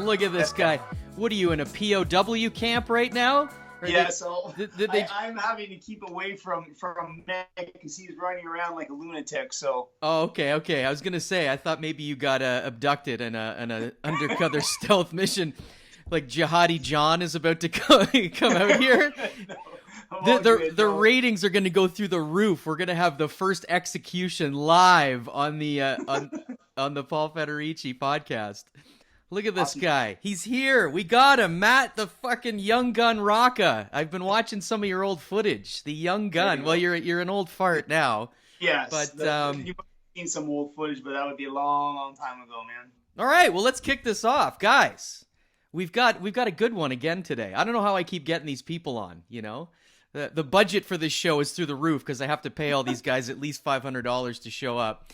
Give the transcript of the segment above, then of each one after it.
Look at this guy. What are you, in a POW camp right now? Yeah, so I'm having to keep away from Meg because he's running around like a lunatic. So. Oh, okay. I was gonna say, I thought maybe you got abducted in a undercover stealth mission, like Jihadi John is about to come out here. No, the ratings are gonna go through the roof. We're gonna have the first execution live on the on the Paul Federici podcast. Look at this guy. He's here. We got him. Matt, the fucking young gun Rocca. I've been watching some of your old footage. The young gun. Well, you're an old fart now. Yes. But you've seen some old footage, but that would be a long time ago, man. All right. Well, let's kick this off. Guys, we've got a good one again today. I don't know how I keep getting these people on, you know? The budget for this show is through the roof because I have to pay all these guys at least $500 to show up.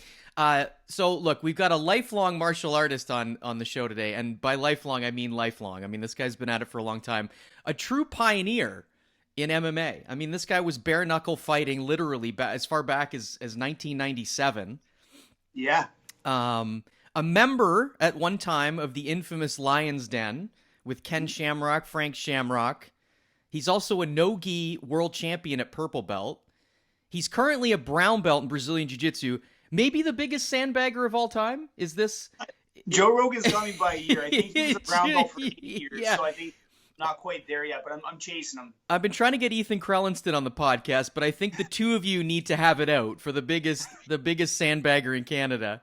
So look, we've got a lifelong martial artist on the show today, and by lifelong I mean lifelong. I mean, this guy's been at it for a long time. A true pioneer in MMA. I mean, this guy was bare-knuckle fighting literally as far back as 1997. Yeah. A member at one time of the infamous Lion's Den with Ken Shamrock, Frank Shamrock. He's also a no-gi world champion at purple belt. He's currently a brown belt in Brazilian Jiu-Jitsu. Maybe the biggest sandbagger of all time? Is this... Joe Rogan's got me by a year. I think he was a brown belt for 8 years, yeah. So I think not quite there yet, but I'm chasing him. I've been trying to get Ethan Krellinston on the podcast, but I think the two of you need to have it out for the biggest sandbagger in Canada.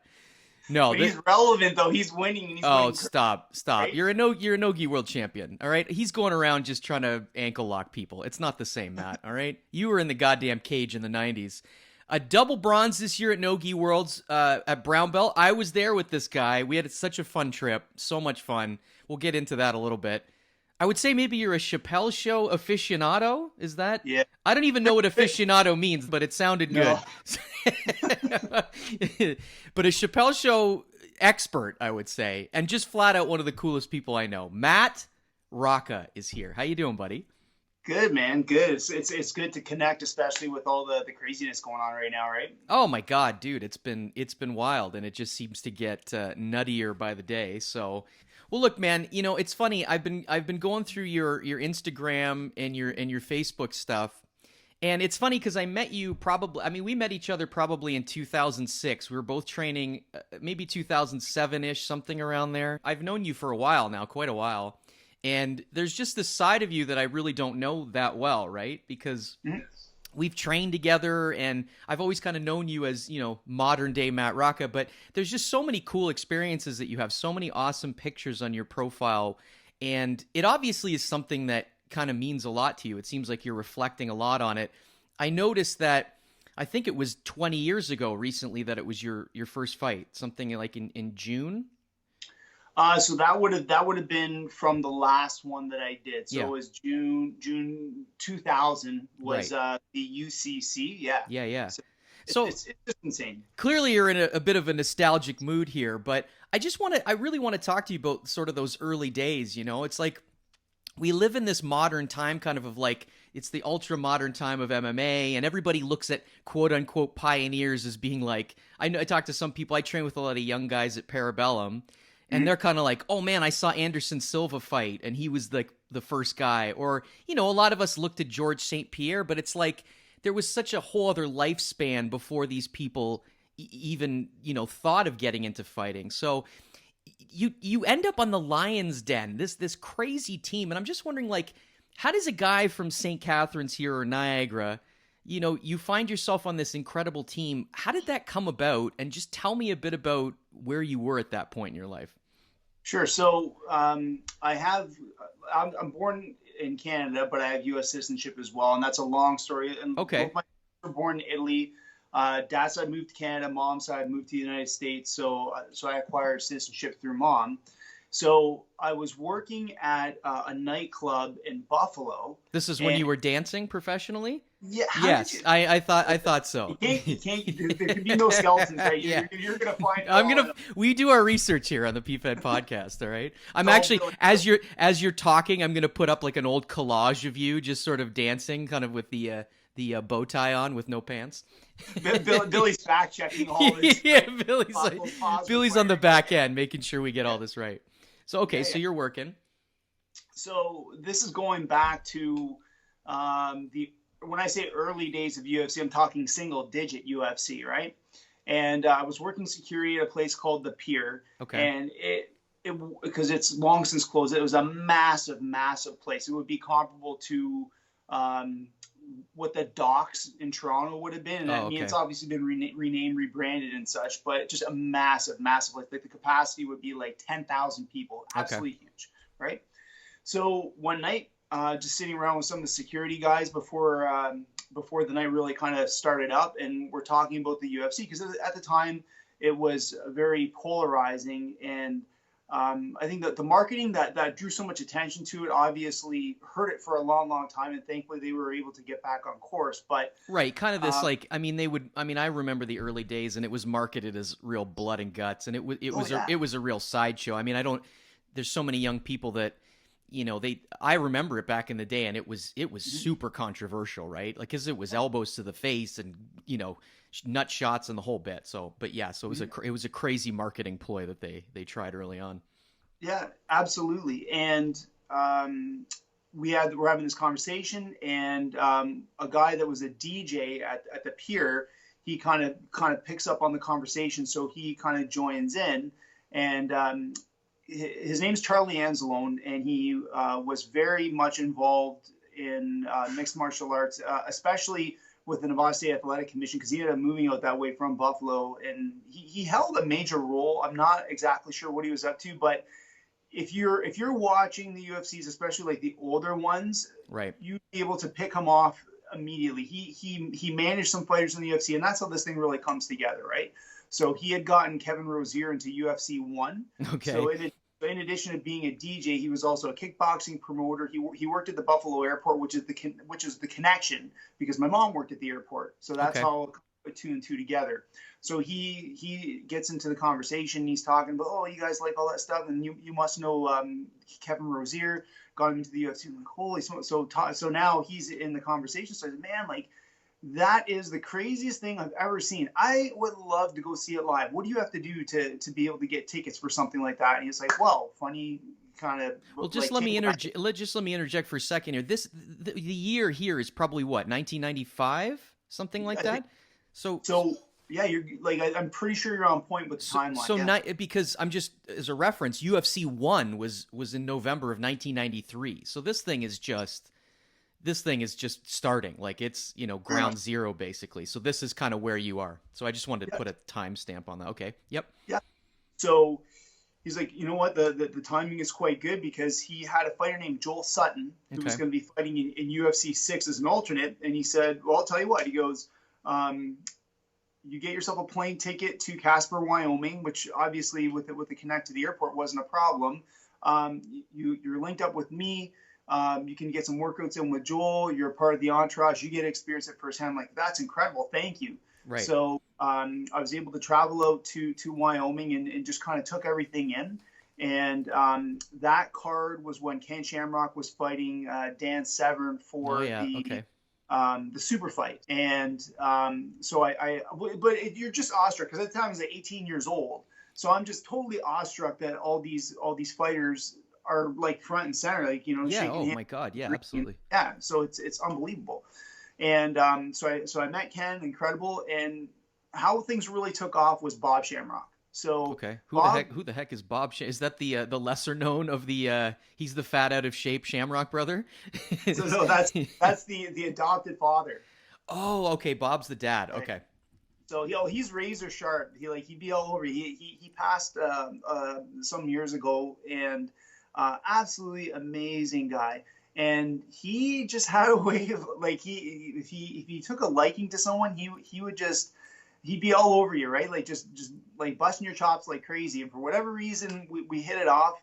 No, he's relevant though. He's winning. And he's winning. Stop! Right? You're a no-gi world champion. All right, he's going around just trying to ankle lock people. It's not the same, Matt. All right, you were in the goddamn cage in the '90s. A double bronze this year at No-Gi Worlds at brown belt. I was there with this guy. We had such a fun trip. So much fun. We'll get into that a little bit. I would say maybe you're a Chappelle Show aficionado. Is that? Yeah. I don't even know what aficionado means, but it sounded good. No. But a Chappelle Show expert, I would say, and just flat out one of the coolest people I know. Matt Rocca is here. How you doing, buddy? Good, man. Good. It's good to connect, especially with all the craziness going on right now, right? Oh my God, dude, it's been wild, and it just seems to get nuttier by the day. So, well, look, man, you know, it's funny. I've been going through your Instagram and your Facebook stuff, and it's funny because I met you probably. I mean, we met each other probably in 2006. We were both training, maybe 2007-ish, something around there. I've known you for a while now, quite a while. And there's just this side of you that I really don't know that well, right? Because we've trained together, and I've always kind of known you as, you know, modern day Matt Rocca, but there's just so many cool experiences that you have, so many awesome pictures on your profile, and it obviously is something that kind of means a lot to you. It seems like you're reflecting a lot on it. I noticed that, I think it was 20 years ago recently that it was your first fight, something like in June. So that would have been from the last one that I did. So yeah. It was June 2000 was right. The UCC. Yeah. Yeah. So it's just insane. Clearly you're in a bit of a nostalgic mood here, but I really want to talk to you about sort of those early days. You know, it's like we live in this modern time kind of like it's the ultra modern time of MMA, and everybody looks at quote unquote pioneers as being like, I talk to some people, I train with a lot of young guys at Parabellum. And they're kind of like, oh, man, I saw Anderson Silva fight, and he was like the first guy. Or, you know, a lot of us looked at George St. Pierre, but it's like there was such a whole other lifespan before these people even, you know, thought of getting into fighting. So you end up on the Lion's Den, this crazy team. And I'm just wondering, like, how does a guy from St. Catharines here or Niagara, you know, you find yourself on this incredible team. How did that come about? And just tell me a bit about where you were at that point in your life. Sure. So I'm born in Canada, but I have U.S. citizenship as well, and that's a long story. And okay. Both my parents were born in Italy. Dad's side moved to Canada. Mom's side moved to the United States. So I acquired citizenship through mom. So I was working at a nightclub in Buffalo. This is when you were dancing professionally? Yeah. Yes, I thought so. There could be no skeletons, right? Yeah. You're gonna find. We do our research here on the PFed podcast. All right. I'm actually as you're talking, I'm gonna put up like an old collage of you just sort of dancing, kind of with the bow tie on with no pants. Billy's fact checking all this. Yeah, Billy's on the back end, making sure we get all this right. So okay, Yeah, so yeah. you're working. So this is going back to the when I say early days of UFC, I'm talking single digit UFC, right? And I was working security at a place called the Pier, Okay. and it because it's long since closed. It was a massive, massive place. It would be comparable to um, what the docks in Toronto would have been. And I Oh, mean, it's okay. obviously been renamed, rebranded, and such, but just a massive, massive. Like the capacity would be like 10,000 people, Okay. absolutely huge, right? So one night, just sitting around with some of the security guys before the night really kind of started up, and we're talking about the UFC because at the time it was very polarizing, and I think that the marketing that drew so much attention to it obviously hurt it for a long, long time, and thankfully they were able to get back on course. But Right, kind of this um, like I mean I remember the early days and it was marketed as real blood and guts and oh yeah, it was a real sideshow. I mean, I don't there's so many young people that they I remember it back in the day and it was mm-hmm. super controversial, right? Like cuz it was elbows to the face and nut shots and the whole bit. So, but yeah, so it was a crazy marketing ploy that they tried early on. Yeah, absolutely. And we're having this conversation, and a guy that was a DJ at the Pier, he kind of picks up on the conversation, so he kind of joins in, and his name's Charlie Anzalone, and he was very much involved in mixed martial arts, especially with the Nevada State Athletic Commission, because he ended up moving out that way from Buffalo, and he held a major role. I'm not exactly sure what he was up to, but if you're watching the UFCs, especially like the older ones, Right. you'd be able to pick him off immediately. He managed some fighters in the UFC, and that's how this thing really comes together, right? So he had gotten Kevin Rozier into UFC 1. So Okay. in addition to being a DJ, he was also a kickboxing promoter. He worked at the Buffalo airport, which is the connection, because my mom worked at the airport. So that's Okay. how I put two and two together. So he gets into the conversation. He's talking about, oh, you guys like all that stuff, and you must know Kevin Rozier got him into the UFC. I'm like, holy smokes! So now he's in the conversation. So I said, man, like that is the craziest thing I've ever seen. I would love to go see it live. What do you have to do to be able to get tickets for something like that? And he's like, well, funny kind of Well, just like let take me it back. just let me interject for a second here. The year here is probably what, 1995, something like I think that. So so. Yeah, you're like I'm pretty sure you're on point with the timeline. Yeah. not because I'm just as a reference, UFC 1 was in November of 1993. So this thing is just starting. Like it's, ground zero basically. So this is kind of where you are. So I just wanted to Yeah. put a timestamp on that. Okay. Yep. Yeah. So he's like, you know what? The timing is quite good because he had a fighter named Joel Sutton who was Okay. going to be fighting in UFC 6 as an alternate. And he said, well, I'll tell you what. He goes, you get yourself a plane ticket to Casper, Wyoming, which obviously with the connect to the airport wasn't a problem. You're linked up with me. You can get some workouts in with Joel. You're a part of the entourage. You get to experience it firsthand. Like, that's incredible. Thank you. Right. So I was able to travel out to Wyoming and just kind of took everything in. And that card was when Ken Shamrock was fighting Dan Severn Oh for yeah. Okay. the super fight. And but you're just awestruck because at the time I was like 18 years old. So I'm just totally awestruck that all these fighters are like front and center, like, Yeah. shaking Oh hands. my God. Yeah. Absolutely. Yeah. So it's unbelievable. And so I met Ken, incredible. And how things really took off was Bob Shamrock. So Okay. Bob, Who the heck is Bob? Is that the lesser known of the? He's the fat out of shape Shamrock brother. so no, that's the adopted father. Oh, okay. Bob's the dad. Right? Okay. So he's razor sharp. He'd be all over. He passed some years ago, and absolutely amazing guy. And he just had a way of like if he took a liking to someone, he would just he'd be all over you, right? Like just like busting your chops like crazy. And for whatever reason, we hit it off,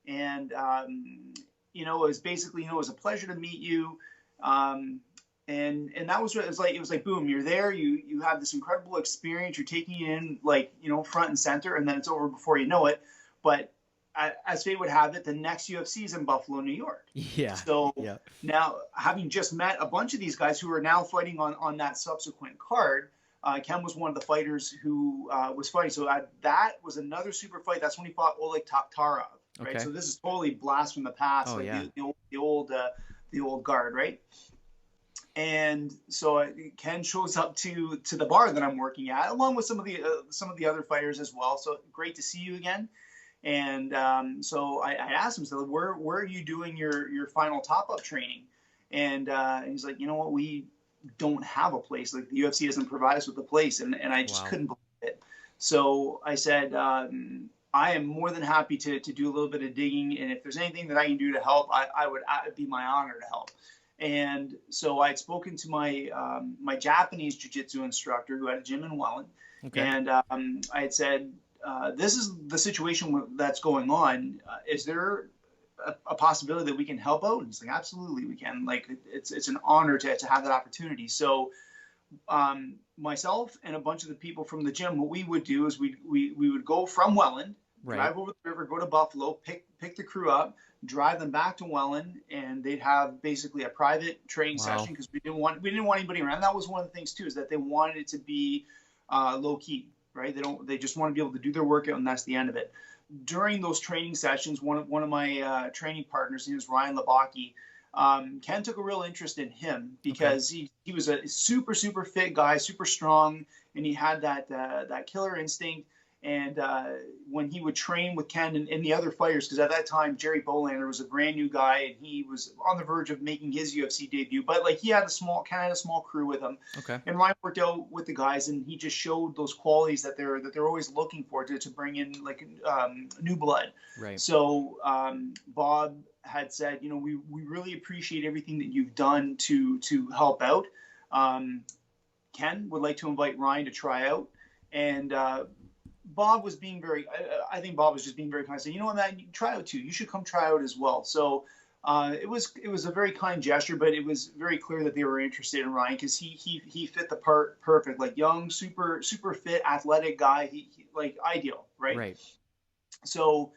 and it was basically it was a pleasure to meet you. And that was what it was like. It was like, boom, you're there. You have this incredible experience. You're taking it in like front and center, and then it's over before you know it. But as fate would have it, the next UFC is in Buffalo, New York. Yeah. So Yeah. now, having just met a bunch of these guys who are now fighting on that subsequent card, Ken was one of the fighters who was fighting. So that was another super fight. That's when he fought Oleg Taktarov. right? Okay. So this is totally blast from the past, Oh like yeah. the old guard, right? And so Ken shows up to the bar that I'm working at, along with some of the other fighters as well. So great to see you again. And so I asked him, so where are you doing your final top up training? And he's like, you know what, we don't have a place. Like the UFC doesn't provide us with a place, and I just Wow. couldn't believe it. So I said, I am more than happy to do a little bit of digging, and if there's anything that I can do to help, I would it'd be my honor to help. And so I had spoken to my Japanese jiu-jitsu instructor who had a gym in Welland, Okay. and I had said, this is the situation that's going on. Is there a possibility that we can help out? And he's like, absolutely, we can. Like, it's an honor to have that opportunity. So myself and a bunch of the people from the gym, what we would do is we would go from Welland, Right. drive over the river, go to Buffalo, pick the crew up, drive them back to Welland, and they'd have basically a private training Wow. session because we didn't want anybody around. That was one of the things too, is that they wanted it to be low key, right? They just want to be able to do their workout, and that's the end of it. During those training sessions, one of my training partners, his name was Ryan Labaki. Ken took a real interest in him because he was a super fit guy, super strong, and he had that killer instinct. And when he would train with Ken and the other fighters, because at that time Jerry Bolander was a brand new guy and he was on the verge of making his UFC debut, but like he had Ken had a small crew with him. Okay. And Ryan worked out with the guys, and he just showed those qualities that they're always looking for to bring in like new blood. Right. So Bob had said, you know, we really appreciate everything that you've done to help out. Ken would like to invite Ryan to try out, and Bob was being I think Bob was just being very kind, saying, you know what, man, you try out too. You should come try out as well. So it was a very kind gesture, but it was very clear that they were interested in Ryan because he fit the part perfect, like young, super fit, athletic guy. He like ideal, right? Right. So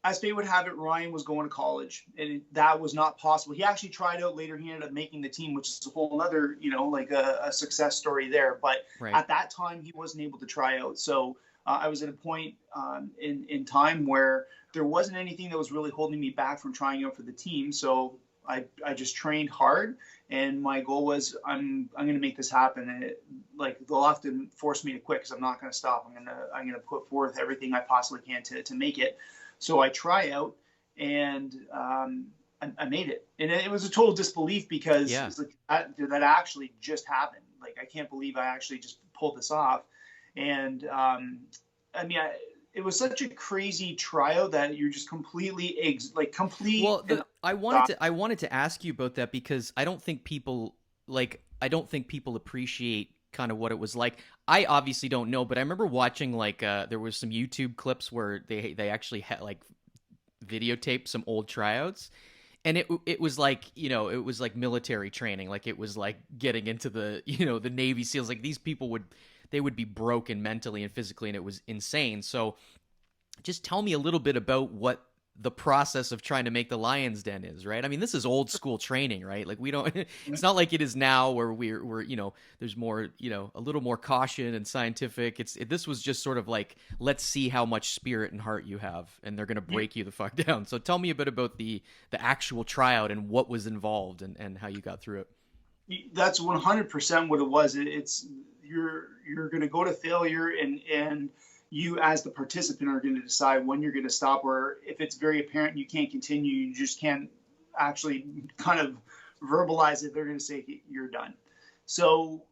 as fate would have it, Ryan was going to college, and that was not possible. He actually tried out later. He ended up making the team, which is a whole other, you know, like a success story there. But Right. at that time, he wasn't able to try out. So I was at a point in time where there wasn't anything that was really holding me back from trying out for the team. So I just trained hard, and my goal was I'm going to make this happen. And like they'll have to force me to quit because I'm not going to stop. I'm going to put forth everything I possibly can to make it. So I try out, and I made it. And it was a total disbelief because it's like that actually just happened. Like, I can't believe I actually just pulled this off. And I mean, it was such a crazy tryout that you're just completely complete. Well, I wanted to ask you about that because I don't think people appreciate kind of what it was like. I obviously don't know, but I remember watching like there was some YouTube clips where they actually had like videotaped some old tryouts, and it was like, you know, it was like military training, like it was like getting into the, you know, the Navy SEALs. Like these people would be broken mentally and physically, and it was insane. So just tell me a little bit about what the process of trying to make the lion's den is, right? I mean, this is old school training, right? Like we don't, it's not like it is now where we're, you know, there's more, you know, a little more caution and scientific. This was just sort of like, let's see how much spirit and heart you have, and they're going to break you the fuck down. So tell me a bit about the actual tryout and what was involved and how you got through it. That's 100% what it was. It's you're going to go to failure, and you as the participant are going to decide when you're going to stop, or if it's very apparent you can't continue, you just can't actually kind of verbalize it, they're going to say you're done. So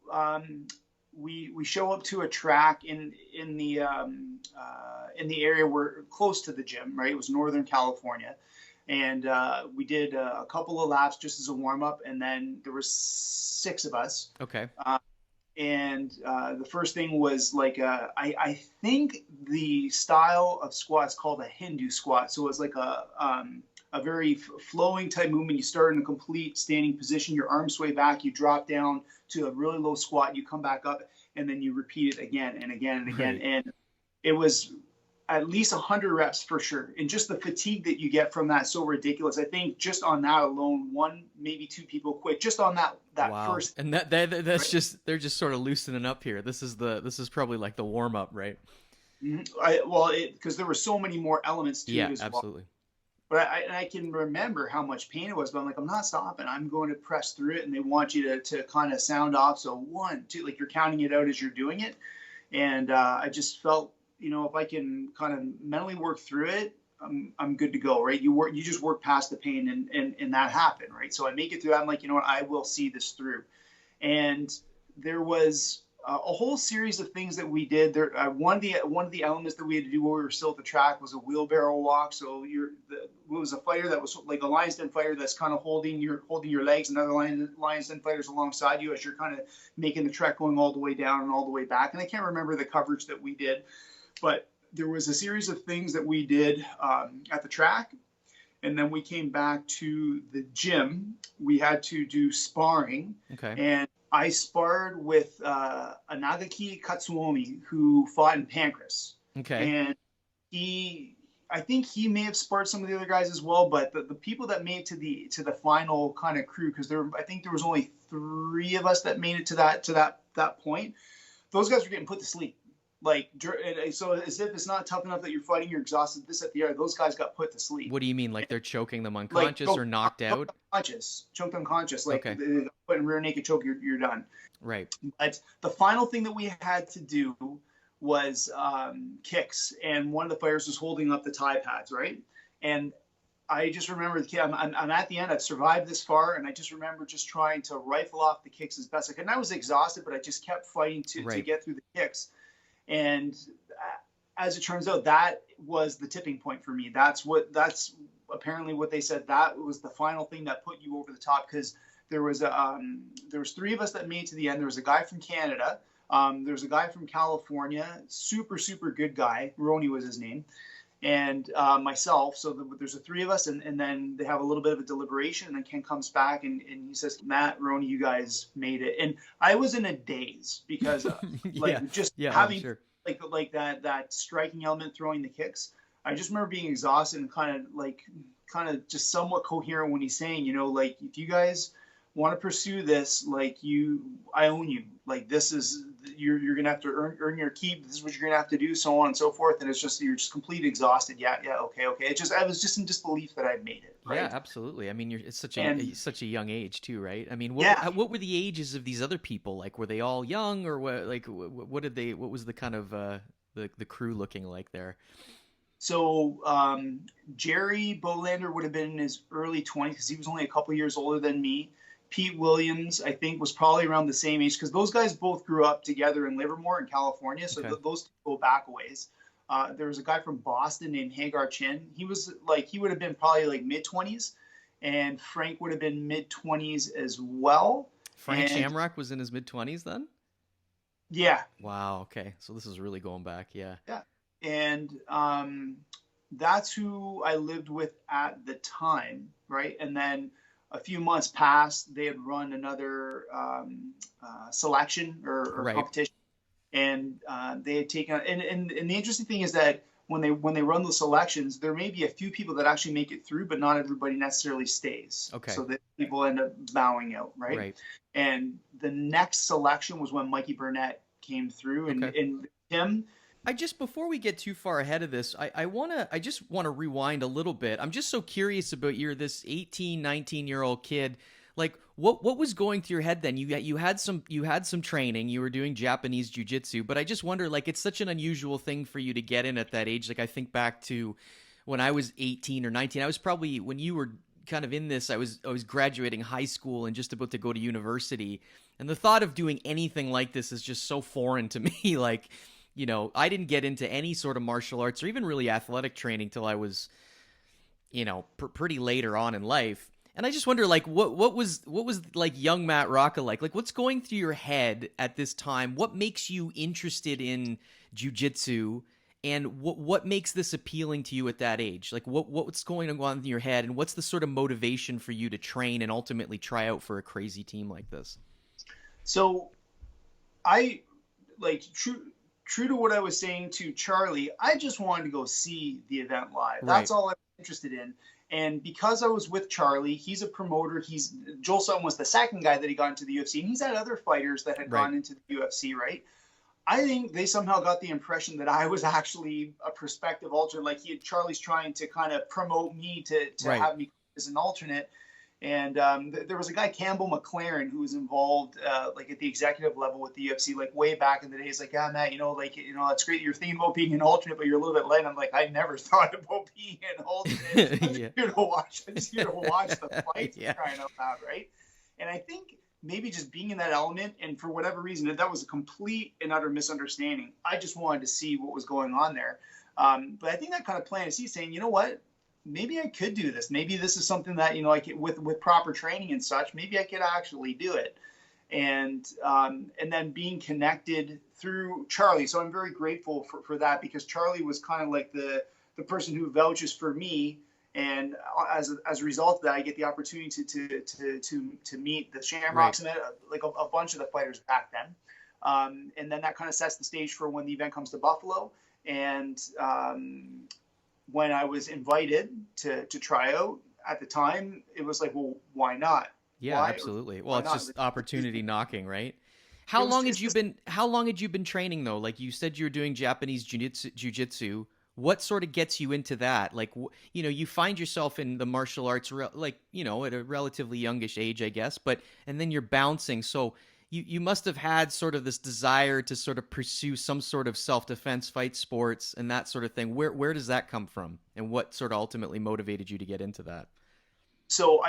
we show up to a track in the area where close to the gym, right? It was Northern California, and we did a couple of laps just as a warm up, and then there were 6 of us. Okay. And the first thing was like I think the style of squat is called a Hindu squat. So it was like a very flowing type movement. You start in a complete standing position, your arms sway back, you drop down to a really low squat, you come back up, and then you repeat it again and again and again. Right. And it was at least 100 reps for sure. And just the fatigue that you get from that is so ridiculous. I think just on that alone, 1, maybe 2 people quit just on that wow. first. And that's right? Just, they're just sort of loosening up here. This is probably like the warm up, right? Well, because there were so many more elements to Yeah, it as well. absolutely. But I can remember how much pain it was, but I'm like, I'm not stopping. I'm going to press through it. And they want you to kind of sound off. So 1, 2, like you're counting it out as you're doing it. And I just felt, if I can kind of mentally work through it, I'm good to go, right? You just work past the pain, and that happened, right? So I make it through. I'm like, you know what? I will see this through. And there was a whole series of things that we did. There, one of the elements that we had to do while we were still at the track was a wheelbarrow walk. So it was a fighter that was like a Lions Den fighter that's kind of holding your legs, and other Lions Den fighters alongside you as you're kind of making the trek, going all the way down and all the way back. And I can't remember the coverage that we did, but there was a series of things that we did at the track. And then we came back to the gym. We had to do sparring. Okay. And I sparred with Anagaki Katsuomi, who fought in Pancras. Okay. And I think he may have sparred some of the other guys as well, but the people that made it to the final kind of crew, because I think there was only 3 of us that made it to that point. Those guys were getting put to sleep. Like, so as if it's not tough enough that you're fighting, you're exhausted, this at the air. Those guys got put to sleep. What do you mean? Like they're choking them unconscious or knocked out? Choked unconscious. Like, okay. Put in rear naked choke, you're done. Right. But the final thing that we had to do was kicks, and one of the fighters was holding up the tie pads, right? And I just remember the kid. I'm at the end. I've survived this far, and I just remember just trying to rifle off the kicks as best I could. And I was exhausted, but I just kept fighting to get through the kicks. And as it turns out, that was the tipping point for me. That's apparently what they said. That was the final thing that put you over the top, because there was 3 of us that made it to the end. There was a guy from Canada. There was a guy from California, super, super good guy. Roney was his name. And myself. So there's the 3 of us, and then they have a little bit of a deliberation, and then Ken comes back and he says, Matt, Roney, you guys made it. And I was in a daze because having sure. like that striking element, throwing the kicks. I just remember being exhausted and kind of just somewhat coherent when he's saying, like, if you guys want to pursue this, like, I own you. Like, this is, you're gonna have to earn your keep. This is what you're gonna have to do, so on and so forth. And it's just, you're just completely exhausted. Yeah, okay. I was just in disbelief that I'd made it. Right? Yeah, absolutely. I mean, it's such a young age too, right? I mean, what were the ages of these other people? Like, were they all young, or what? Like, what was the kind of the crew looking like there? So Jerry Bolander would have been in his early 20s, because he was only a couple years older than me. Pete Williams, I think, was probably around the same age, because those guys both grew up together in Livermore in California, so those two go back a ways. There was a guy from Boston named Hagar Chin. He would have been probably like mid-20s, and Frank would have been mid-20s as well. Frank Shamrock was in his mid-20s then? Yeah. Wow, okay. So this is really going back, yeah. Yeah. And that's who I lived with at the time, right? And then a few months passed, they had run another selection or competition, and they had taken. And the interesting thing is that when they run those selections, there may be a few people that actually make it through, but not everybody necessarily stays. Okay. So that people end up bowing out, right? Right. And the next selection was when Mikey Burnett came through, and him. Before we get too far ahead of this, I just want to rewind a little bit. I'm just so curious about this 18, 19-year-old kid. Like, what was going through your head then? You had some training. You were doing Japanese jiu-jitsu, but I just wonder, like, it's such an unusual thing for you to get in at that age. Like, I think back to when I was 18 or 19. I was probably, when you were kind of in this, I was graduating high school and just about to go to university. And the thought of doing anything like this is just so foreign to me. Like, I didn't get into any sort of martial arts or even really athletic training till I was, pretty later on in life. And I just wonder, like, what was like young Matt Rocca like? Like, what's going through your head at this time? What makes you interested in jiu-jitsu, and what makes this appealing to you at that age? Like, what's going on in your head, and what's the sort of motivation for you to train and ultimately try out for a crazy team like this? So, I like true to what I was saying to Charlie, I just wanted to go see the event live. Right. That's all I was interested in. And because I was with Charlie, he's a promoter. Joel Sutton was the second guy that he got into the UFC, and he's had other fighters that had gone into the UFC, right? I think they somehow got the impression that I was actually a prospective alternate. Like Charlie's trying to kind of promote me to Right. have me as an alternate. And there was a guy, Campbell McLaren, who was involved like at the executive level with the UFC, like way back in the days. Like, ah, Matt, like, it's great you're thinking about being an alternate, but you're a little bit light. I'm like, I never thought about being an alternate. I'm Yeah. just here to watch the fights, Yeah. crying out loud, right? And I think maybe just being in that element, and for whatever reason, that was a complete and utter misunderstanding. I just wanted to see what was going on there. But I think that kind of planted seed, saying, you know what? Maybe I could do this. Maybe this is something that, I could, with proper training and such, maybe I could actually do it. And then being connected through Charlie. So I'm very grateful for that, because Charlie was kind of like the person who vouches for me. And as a result of that, I get the opportunity to meet the Shamrocks, right, and like a bunch of the fighters back then. And then that kind of sets the stage for when the event comes to Buffalo. And when I was invited to try out at the time, it was like, well, why not? Yeah, absolutely. Well, it's just opportunity knocking, right? How long had you been training though? Like you said, you were doing Japanese jiu-jitsu. What sort of gets you into that? Like, you find yourself in the martial arts, like, at a relatively youngish age, I guess, and then you're bouncing. So you must have had sort of this desire to sort of pursue some sort of self-defense, fight sports, and that sort of thing. Where does that come from? And what sort of ultimately motivated you to get into that? So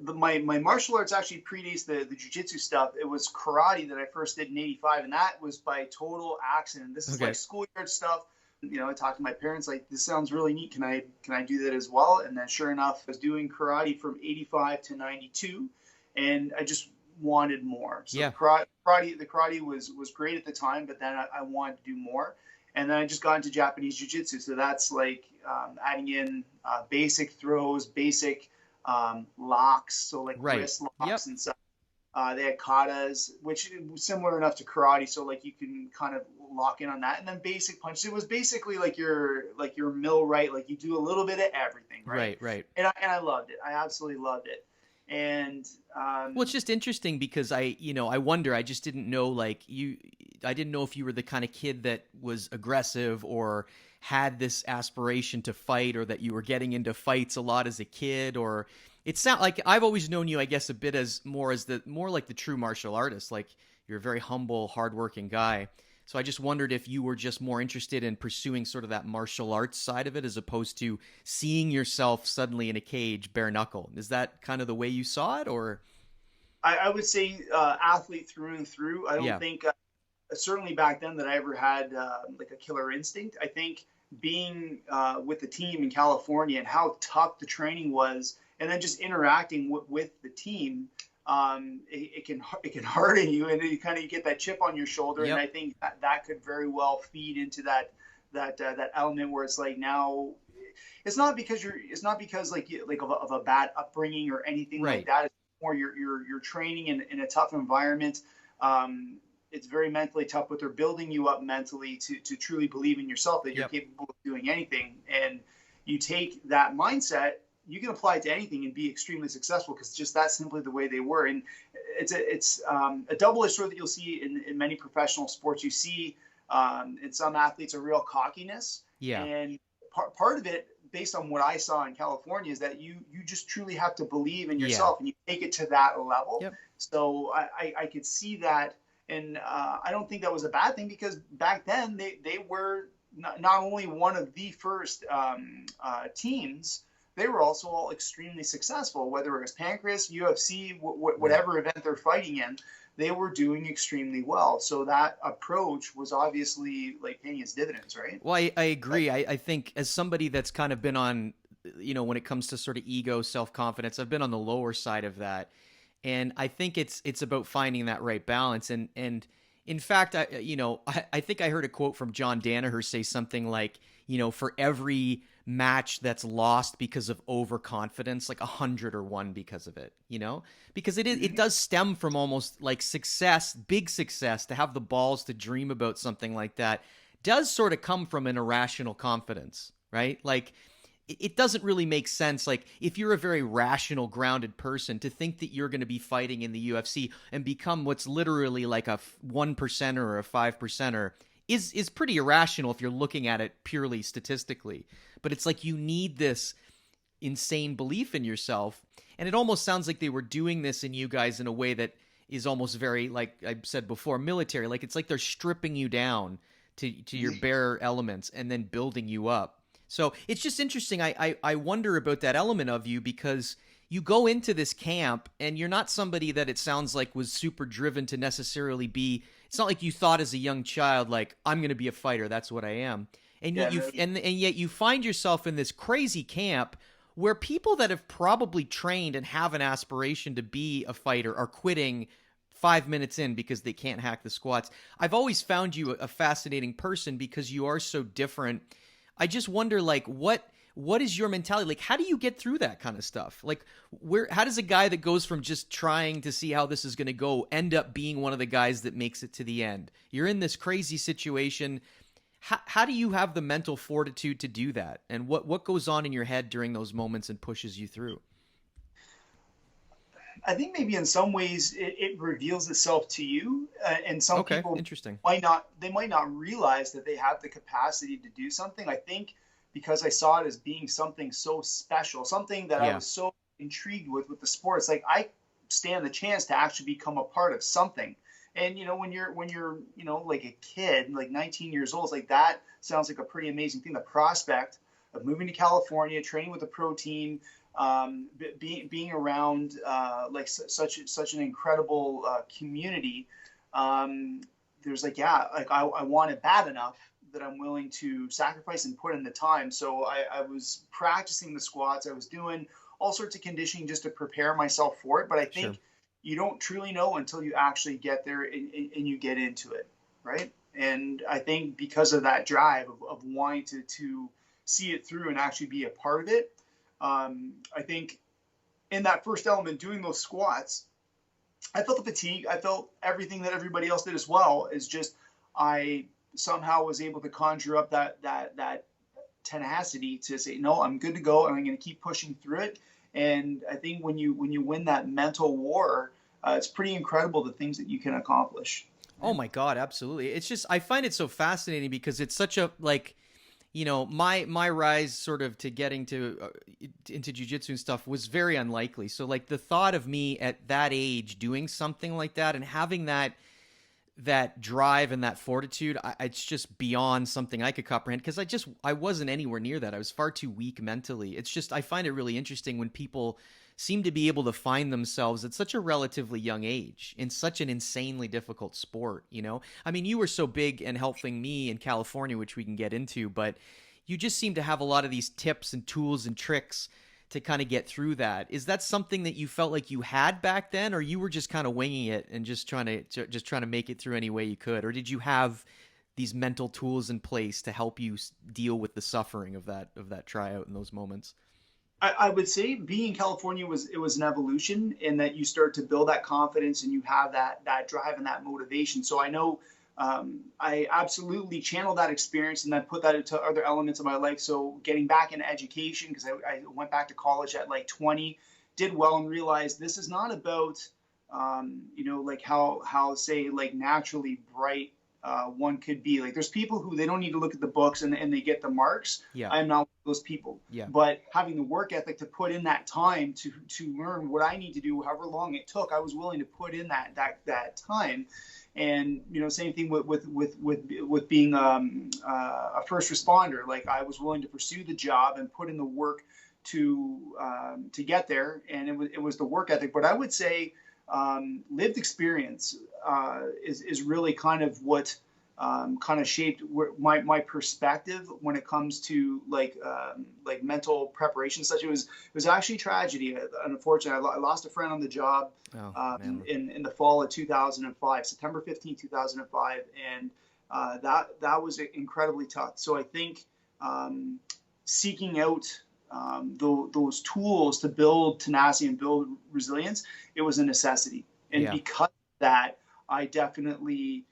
my martial arts actually predates the jiu-jitsu stuff. It was karate that I first did in '85, and that was by total accident. This is like schoolyard stuff. I talked to my parents, like, this sounds really neat. Can I do that as well? And then sure enough, I was doing karate from '85 to '92, and I just wanted more. So the karate was great at the time, but then I wanted to do more. And then I just got into Japanese jiu-jitsu. So that's like adding in basic throws, basic locks, so like wrist locks and stuff. They had katas, which was similar enough to karate, so like you can kind of lock in on that. And then basic punches. It was basically like your millwright, like you do a little bit of everything, right? Right. And I loved it. I absolutely loved it. And well, it's just interesting because I wonder. I just didn't know, like, I didn't know if you were the kind of kid that was aggressive or had this aspiration to fight, or that you were getting into fights a lot as a kid, or it sounds like I've always known you, I guess, a bit as more like the true martial artist. Like, you're a very humble, hardworking guy. So I just wondered if you were just more interested in pursuing sort of that martial arts side of it, as opposed to seeing yourself suddenly in a cage, bare knuckle. Is that kind of the way you saw it, or? I would say athlete through and through. I don't think, certainly back then, that I ever had like a killer instinct. I think being with the team in California and how tough the training was, and then just interacting with the team, it can harden you, and you kind of get that chip on your shoulder. And I think that could very well feed into that element where it's like, now it's not because of a bad upbringing or anything like that. It's more you're training in a tough environment. It's very mentally tough, but they're building you up mentally to truly believe in yourself, that you're capable of doing anything. And you take that mindset, you can apply it to anything and be extremely successful, because just that's simply the way they were. And it's a double-edged sword that you'll see in many professional sports. You see in some athletes a real cockiness. And part of it, based on what I saw in California, is that you just truly have to believe in yourself, and you take it to that level. So I could see that. And I don't think that was a bad thing, because back then they were not only one of the first teams, they were also all extremely successful, whether it was Pancrase, UFC, whatever event they're fighting in, they were doing extremely well. So that approach was obviously like paying its dividends, right? Well, I agree. I think as somebody that's kind of been on, when it comes to sort of ego, self-confidence, I've been on the lower side of that. And I think it's about finding that right balance. And in fact, I think I heard a quote from John Danaher say something like, for every match that's lost because of overconfidence, like 100 are won because of it, because it does stem from almost like success, big success, to have the balls to dream about something like that does sort of come from an irrational confidence, right? Like, it doesn't really make sense. Like, if you're a very rational, grounded person, to think that you're going to be fighting in the UFC and become what's literally like a 1%er or a 5%er is pretty irrational if you're looking at it purely statistically. But it's like you need this insane belief in yourself. And it almost sounds like they were doing this in you guys in a way that is almost very, like I said before, military. Like, it's like they're stripping you down to your bare elements and then building you up. So it's just interesting. I wonder about that element of you, because you go into this camp and you're not somebody that it sounds like was super driven to necessarily be. It's not like you thought as a young child, like, I'm going to be a fighter. That's what I am. And yet and yet you find yourself in this crazy camp where people that have probably trained and have an aspiration to be a fighter are quitting 5 minutes in because they can't hack the squats. I've always found you a fascinating person because you are so different. I just wonder, like, what is your mentality? Like, how do you get through that kind of stuff? Like, how does a guy that goes from just trying to see how this is going to go end up being one of the guys that makes it to the end? You're in this crazy situation. How do you have the mental fortitude to do that? And what goes on in your head during those moments and pushes you through? I think maybe in some ways it reveals itself to you, and some people interesting. might not realize that they have the capacity to do something. I think because I saw it as being something so special, something that I was so intrigued with the sport. It's like I stand the chance to actually become a part of something. And when you're like a kid, like 19 years old, it's like that sounds like a pretty amazing thing. The prospect of moving to California, training with a pro team, being around like such an incredible community. There's like, I want it bad enough that I'm willing to sacrifice and put in the time. So I was practicing the squats. I was doing all sorts of conditioning just to prepare myself for it. But I think you don't truly know until you actually get there and you get into it, right? And I think because of that drive of wanting to see it through and actually be a part of it, I think in that first element, doing those squats, I felt the fatigue. I felt everything that everybody else did as well. Is just I somehow was able to conjure up that tenacity to say, no, I'm good to go, and I'm going to keep pushing through it. And I think when you win that mental war, it's pretty incredible the things that you can accomplish. Oh my God, absolutely. It's just, I find it so fascinating because it's such a, like, my rise sort of to getting to into jiu-jitsu and stuff was very unlikely. So like the thought of me at that age doing something like that and having that drive and that fortitude, it's just beyond something I could comprehend, because I wasn't anywhere near that. I was far too weak mentally. It's just, I find it really interesting when people seem to be able to find themselves at such a relatively young age in such an insanely difficult sport, I mean, you were so big and helping me in California, which we can get into, but you just seem to have a lot of these tips and tools and tricks to kind of get through that. Is that something that you felt like you had back then, or you were just kind of winging it and just trying to make it through any way you could? Or did you have these mental tools in place to help you deal with the suffering of that tryout in those moments? I would say being in California was an evolution in that you start to build that confidence and you have that drive and that motivation. So I know I absolutely channeled that experience and then put that into other elements of my life. So getting back into education, because I went back to college at like 20, did well and realized this is not about, like how say like naturally bright one could be. Like there's people who they don't need to look at the books and they get the marks. Yeah. I'm not those people. Yeah. But having the work ethic to put in that time to learn what I need to do, however long it took, I was willing to put in that time. And same thing with being a first responder. Like I was willing to pursue the job and put in the work to get there, and it was the work ethic. But I would say lived experience is really kind of what kind of shaped my perspective when it comes to like mental preparation. Such it was actually tragedy. Unfortunately, I lost a friend on the job in the fall of 2005, September 15, 2005, and that was incredibly tough. So I think seeking out those tools to build tenacity and build resilience, it was a necessity. And because of that, I definitely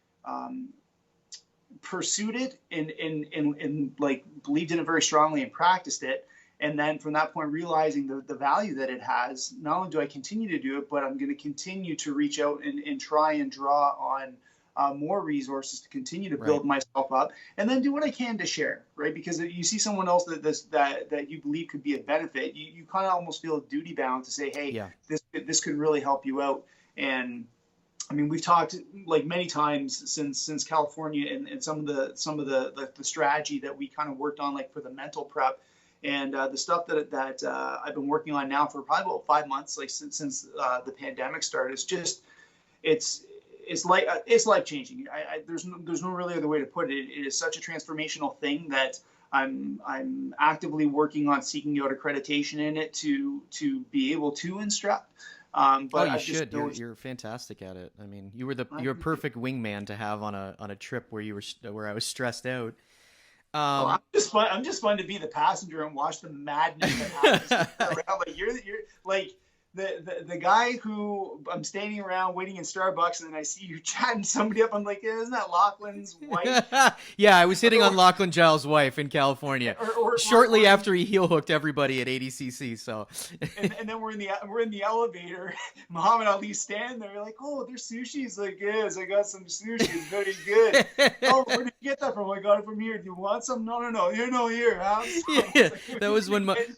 pursued it and like believed in it very strongly and practiced it. And then from that point, realizing the value that it has, not only do I continue to do it, but I'm going to continue to reach out and try and draw on more resources to continue to build myself up, and then do what I can to share, right? Because you see someone else that you believe could be a benefit, you kind of almost feel duty bound to say, hey, this could really help you out. And I mean, we've talked like many times since California, and some of the strategy that we kind of worked on, like for the mental prep, and the stuff that I've been working on now for probably about 5 months, like since the pandemic started. It's just it's life changing. There's no really other way to put it. It is such a transformational thing that I'm actively working on seeking out accreditation in it to be able to instruct. But you should. You're fantastic at it. I mean, you're a perfect wingman to have on a trip where I was stressed out. I'm just fun to be the passenger and watch the madness that happens around. Like you're like the guy who I'm standing around waiting in Starbucks, and then I see you chatting somebody up. I'm like, isn't that Lachlan's wife? Yeah, I was hitting on Lachlan Giles' wife in California shortly after he heel hooked everybody at ADCC. So, and then we're in the elevator. Muhammad Ali's standing there. You're like, oh, there's sushi. He's like, yes, I got some sushi. It's very good. Oh, where did you get that from? I got it from here. Do you want some? No. You're no here. Huh? Yeah, that was when Muhammad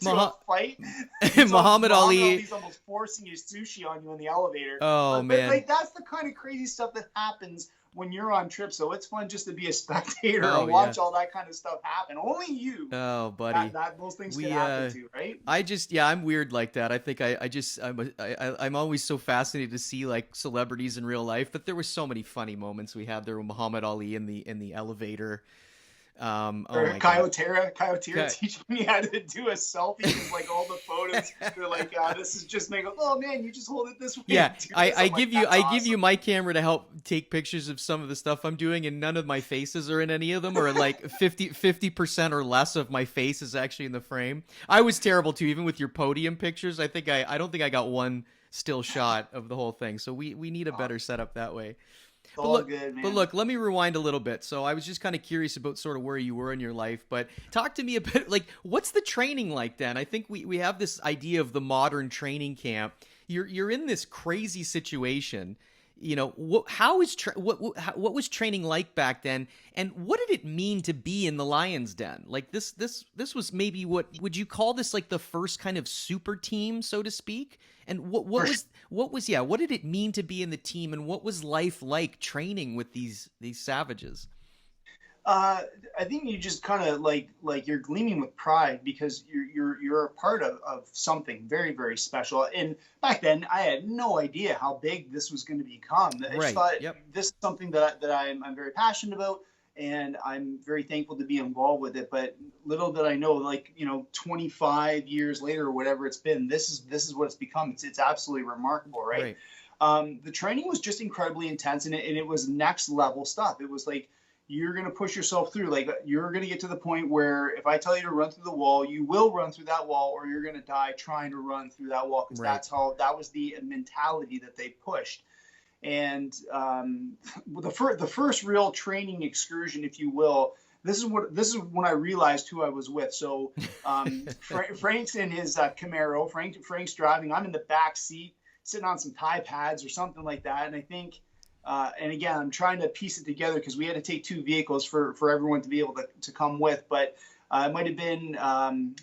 Ali's almost forcing his sushi on you in the elevator. Oh, man. Like, that's the kind of crazy stuff that happens when you're on trips. So it's fun just to be a spectator and watch all that kind of stuff happen. Only you. Oh, buddy. Those things can happen too, right? I'm weird like that. I think I'm always so fascinated to see like celebrities in real life, but there were so many funny moments we had there with Muhammad Ali in the elevator. Kyle Tara teaching me how to do a selfie with like all the photos. They're like, this is just me. Oh man, you just hold it this way. Yeah, I give you my camera to help take pictures of some of the stuff I'm doing, and none of my faces are in any of them, or like 50% or less of my face is actually in the frame. I was terrible too, even with your podium pictures. I don't think I got one still shot of the whole thing. So we need a better setup that way. But look, let me rewind a little bit. So I was just kind of curious about sort of where you were in your life, but talk to me a bit, like, what's the training like then? I think we have this idea of the modern training camp. You're in this crazy situation. You know, what was training like back then, and what did it mean to be in the Lion's Den? Like this was maybe, what would you call this, like the first kind of super team, so to speak? And what did it mean to be in the team, and what was life like training with these savages? I think you just kind of like you're gleaming with pride because you're a part of something very, very special. And back then, I had no idea how big this was going to become. I just thought this is something that I'm very passionate about, and I'm very thankful to be involved with it. But little did I know, like, 25 years later or whatever it's been, this is what it's become. It's absolutely remarkable, right? The training was just incredibly intense, and it was next level stuff. It was like, you're going to push yourself through. Like, you're going to get to the point where if I tell you to run through the wall, you will run through that wall, or you're going to die trying to run through that wall. Because that was the mentality that they pushed. And the first real training excursion, if you will, this is when I realized who I was with. So Frank's in his Camaro. Frank's driving. I'm in the back seat, sitting on some Thai pads or something like that. And I think, and again, I'm trying to piece it together because we had to take two vehicles for everyone to be able to come with. But it might have been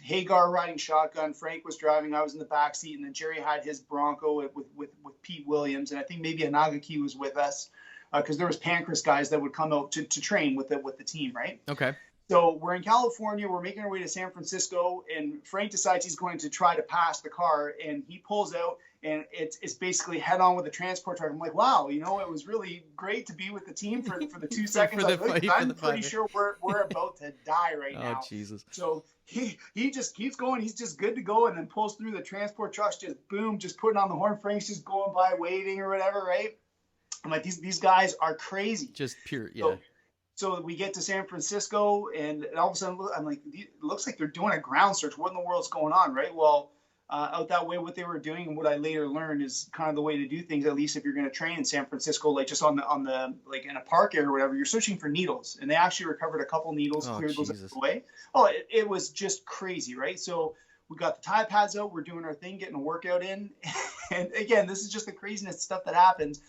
Hagar riding shotgun, Frank was driving, I was in the back seat, and then Jerry had his Bronco with Pete Williams, and I think maybe Anagaki was with us because there was Pancras guys that would come out to train with the team, right? Okay. So we're in California, we're making our way to San Francisco, and Frank decides he's going to try to pass the car, and he pulls out, and it's basically head on with the transport truck. I'm like, wow, it was really great to be with the team for the 2 seconds. I'm pretty sure we're about to die right now. Oh, Jesus. So he just keeps going. He's just good to go, and then pulls through the transport trucks, just boom, just putting on the horn. Frank's just going by waiting or whatever, right? I'm like, these guys are crazy. Just pure, yeah. So we get to San Francisco, and all of a sudden, I'm like, it looks like they're doing a ground search. What in the world's going on, right? Well, out that way, what they were doing, and what I later learned is kind of the way to do things. At least if you're going to train in San Francisco, like just on the like in a park area or whatever, you're searching for needles, and they actually recovered a couple needles, cleared those away. Oh, it was just crazy, right? So we got the Tide pads out. We're doing our thing, getting a workout in. And again, this is just the craziness stuff that happens.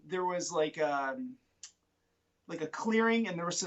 There was like a clearing, and there was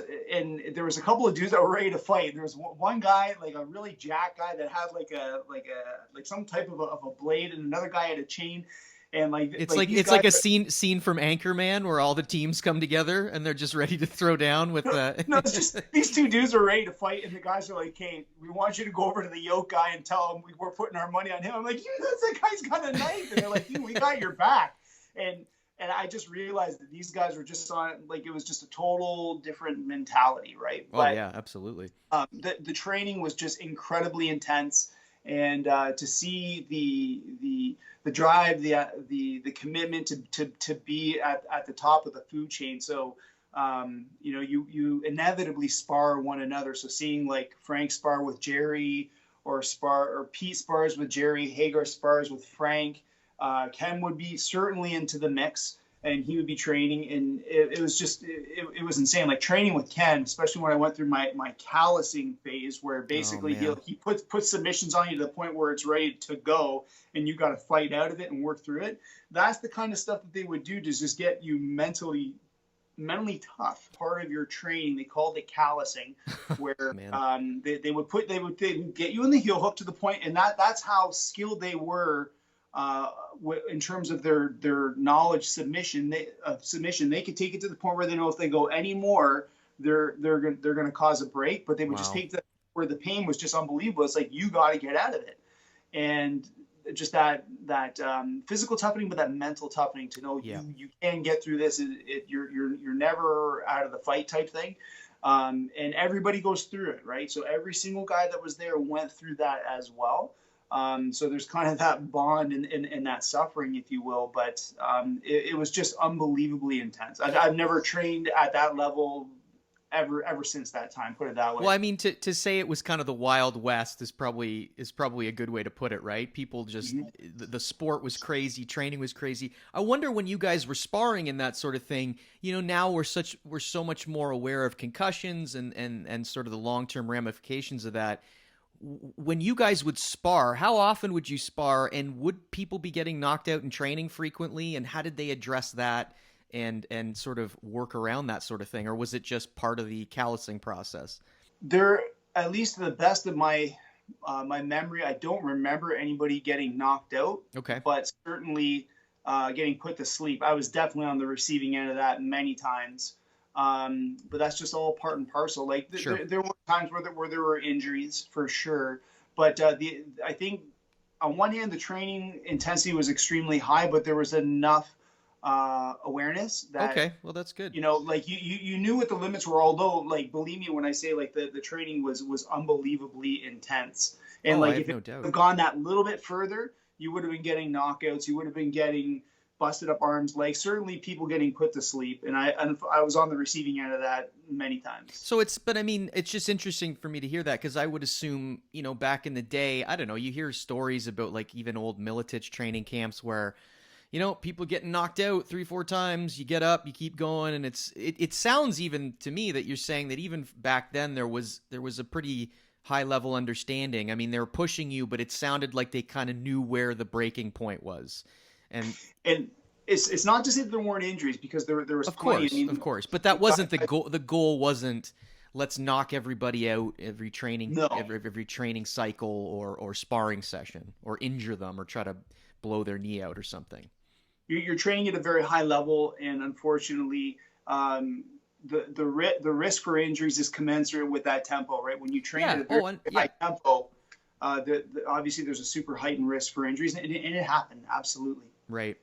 a couple of dudes that were ready to fight. There was one guy, like a really jacked guy, that had like some type of a blade, and another guy had a chain. And it's like a scene from Anchorman where all the teams come together and they're just ready to throw down with the. No, it's just these two dudes are ready to fight, and the guys are like, "Hey, we want you to go over to the yoke guy and tell him we're putting our money on him." I'm like, "That guy's got a knife," and they're like, "We got your back." And I just realized that these guys were just on, like, it was just a total different mentality, right? Oh, but, yeah, absolutely. The training was just incredibly intense, and to see the drive, the commitment to be at the top of the food chain. So, you inevitably spar one another. So seeing like Frank spar with Jerry, or Pete spars with Jerry, Hagar spars with Frank. Ken would be certainly into the mix, and he would be training, and it was insane. Like training with Ken, especially when I went through my callousing phase, where basically he puts submissions on you to the point where it's ready to go, and you got to fight out of it and work through it. That's the kind of stuff that they would do to just get you mentally tough. Part of your training, they called it callousing, where they would get you in the heel hook to the point, and that's how skilled they were. In terms of their knowledge submission, they could take it to the point where they know if they go any more, they're going to cause a break. But they would just take that where the pain was just unbelievable. It's like, you got to get out of it, and just that physical toughening, but that mental toughening to know you can get through this. You're never out of the fight type thing. And everybody goes through it, right? So every single guy that was there went through that as well. So there's kind of that bond and that suffering, if you will, but it was just unbelievely intense. I've never trained at that level ever since that time, put it that way. Well, I mean, to say it was kind of the Wild West is probably a good way to put it, right? People just, the sport was crazy, training was crazy. I wonder, when you guys were sparring and that sort of thing, now we're so much more aware of concussions and sort of the long-term ramifications of that. When you guys would spar, how often would you spar, and would people be getting knocked out in training frequently, and how did they address that and sort of work around that sort of thing? Or was it just part of the callousing process? There, at least to the best of my memory, I don't remember anybody getting knocked out. Okay. But certainly getting put to sleep. I was definitely on the receiving end of that many times. But that's just all part and parcel. Like there were times where there were injuries for sure. But I think on one hand, the training intensity was extremely high, but there was enough awareness that, okay, well, that's good. Like you knew what the limits were, although, like, believe me when I say, like, the training was unbelievably intense. And if it had gone that little bit further, you would have been getting knockouts, you would have been getting busted up arms, legs, certainly people getting put to sleep. And I was on the receiving end of that many times. So it's just interesting for me to hear that, because I would assume, back in the day, I don't know, you hear stories about, like, even old Militich training camps where, people getting knocked out 3-4 times, you get up, you keep going. And it sounds even to me that you're saying that even back then there was a pretty high level understanding. I mean, they were pushing you, but it sounded like they kind of knew where the breaking point was. And it's not just that there weren't injuries, because there was plenty. Of course, but that wasn't the goal. The goal wasn't, let's knock everybody out every training every training cycle or sparring session, or injure them or try to blow their knee out or something. You're training at a very high level, and unfortunately, the risk for injuries is commensurate with that tempo, right? When you train at a very high tempo, obviously there's a super heightened risk for injuries, and it happened, absolutely. Right.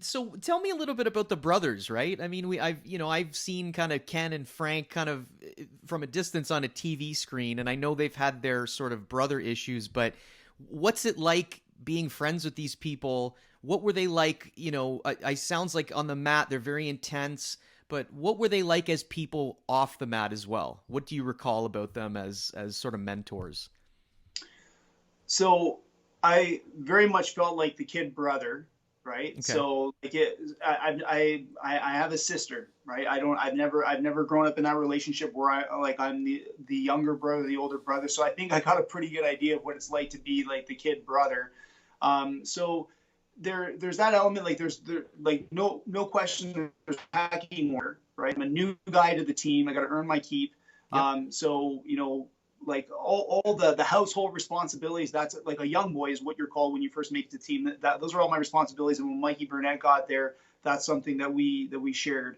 So tell me a little bit about the brothers, right? I mean, I've seen kind of Ken and Frank kind of from a distance on a TV screen, and I know they've had their sort of brother issues, but what's it like being friends with these people? What were they like? I sounds like on the mat they're very intense, but what were they like as people off the mat as well? What do you recall about them as sort of mentors? So I very much felt like the kid brother. right? Okay. So like I have a sister, right? I've never grown up in that relationship where I'm the younger brother, the older brother. So I think I got a pretty good idea of what it's like to be like the kid brother. So there's that element. Like like no question. There's packing order, right? I'm a new guy to the team. I got to earn my keep. Yep. So like all the household responsibilities, that's like a young boy is what you're called when you first make the team. Those are all my responsibilities. And when Mikey Burnett got there, that's something that we shared.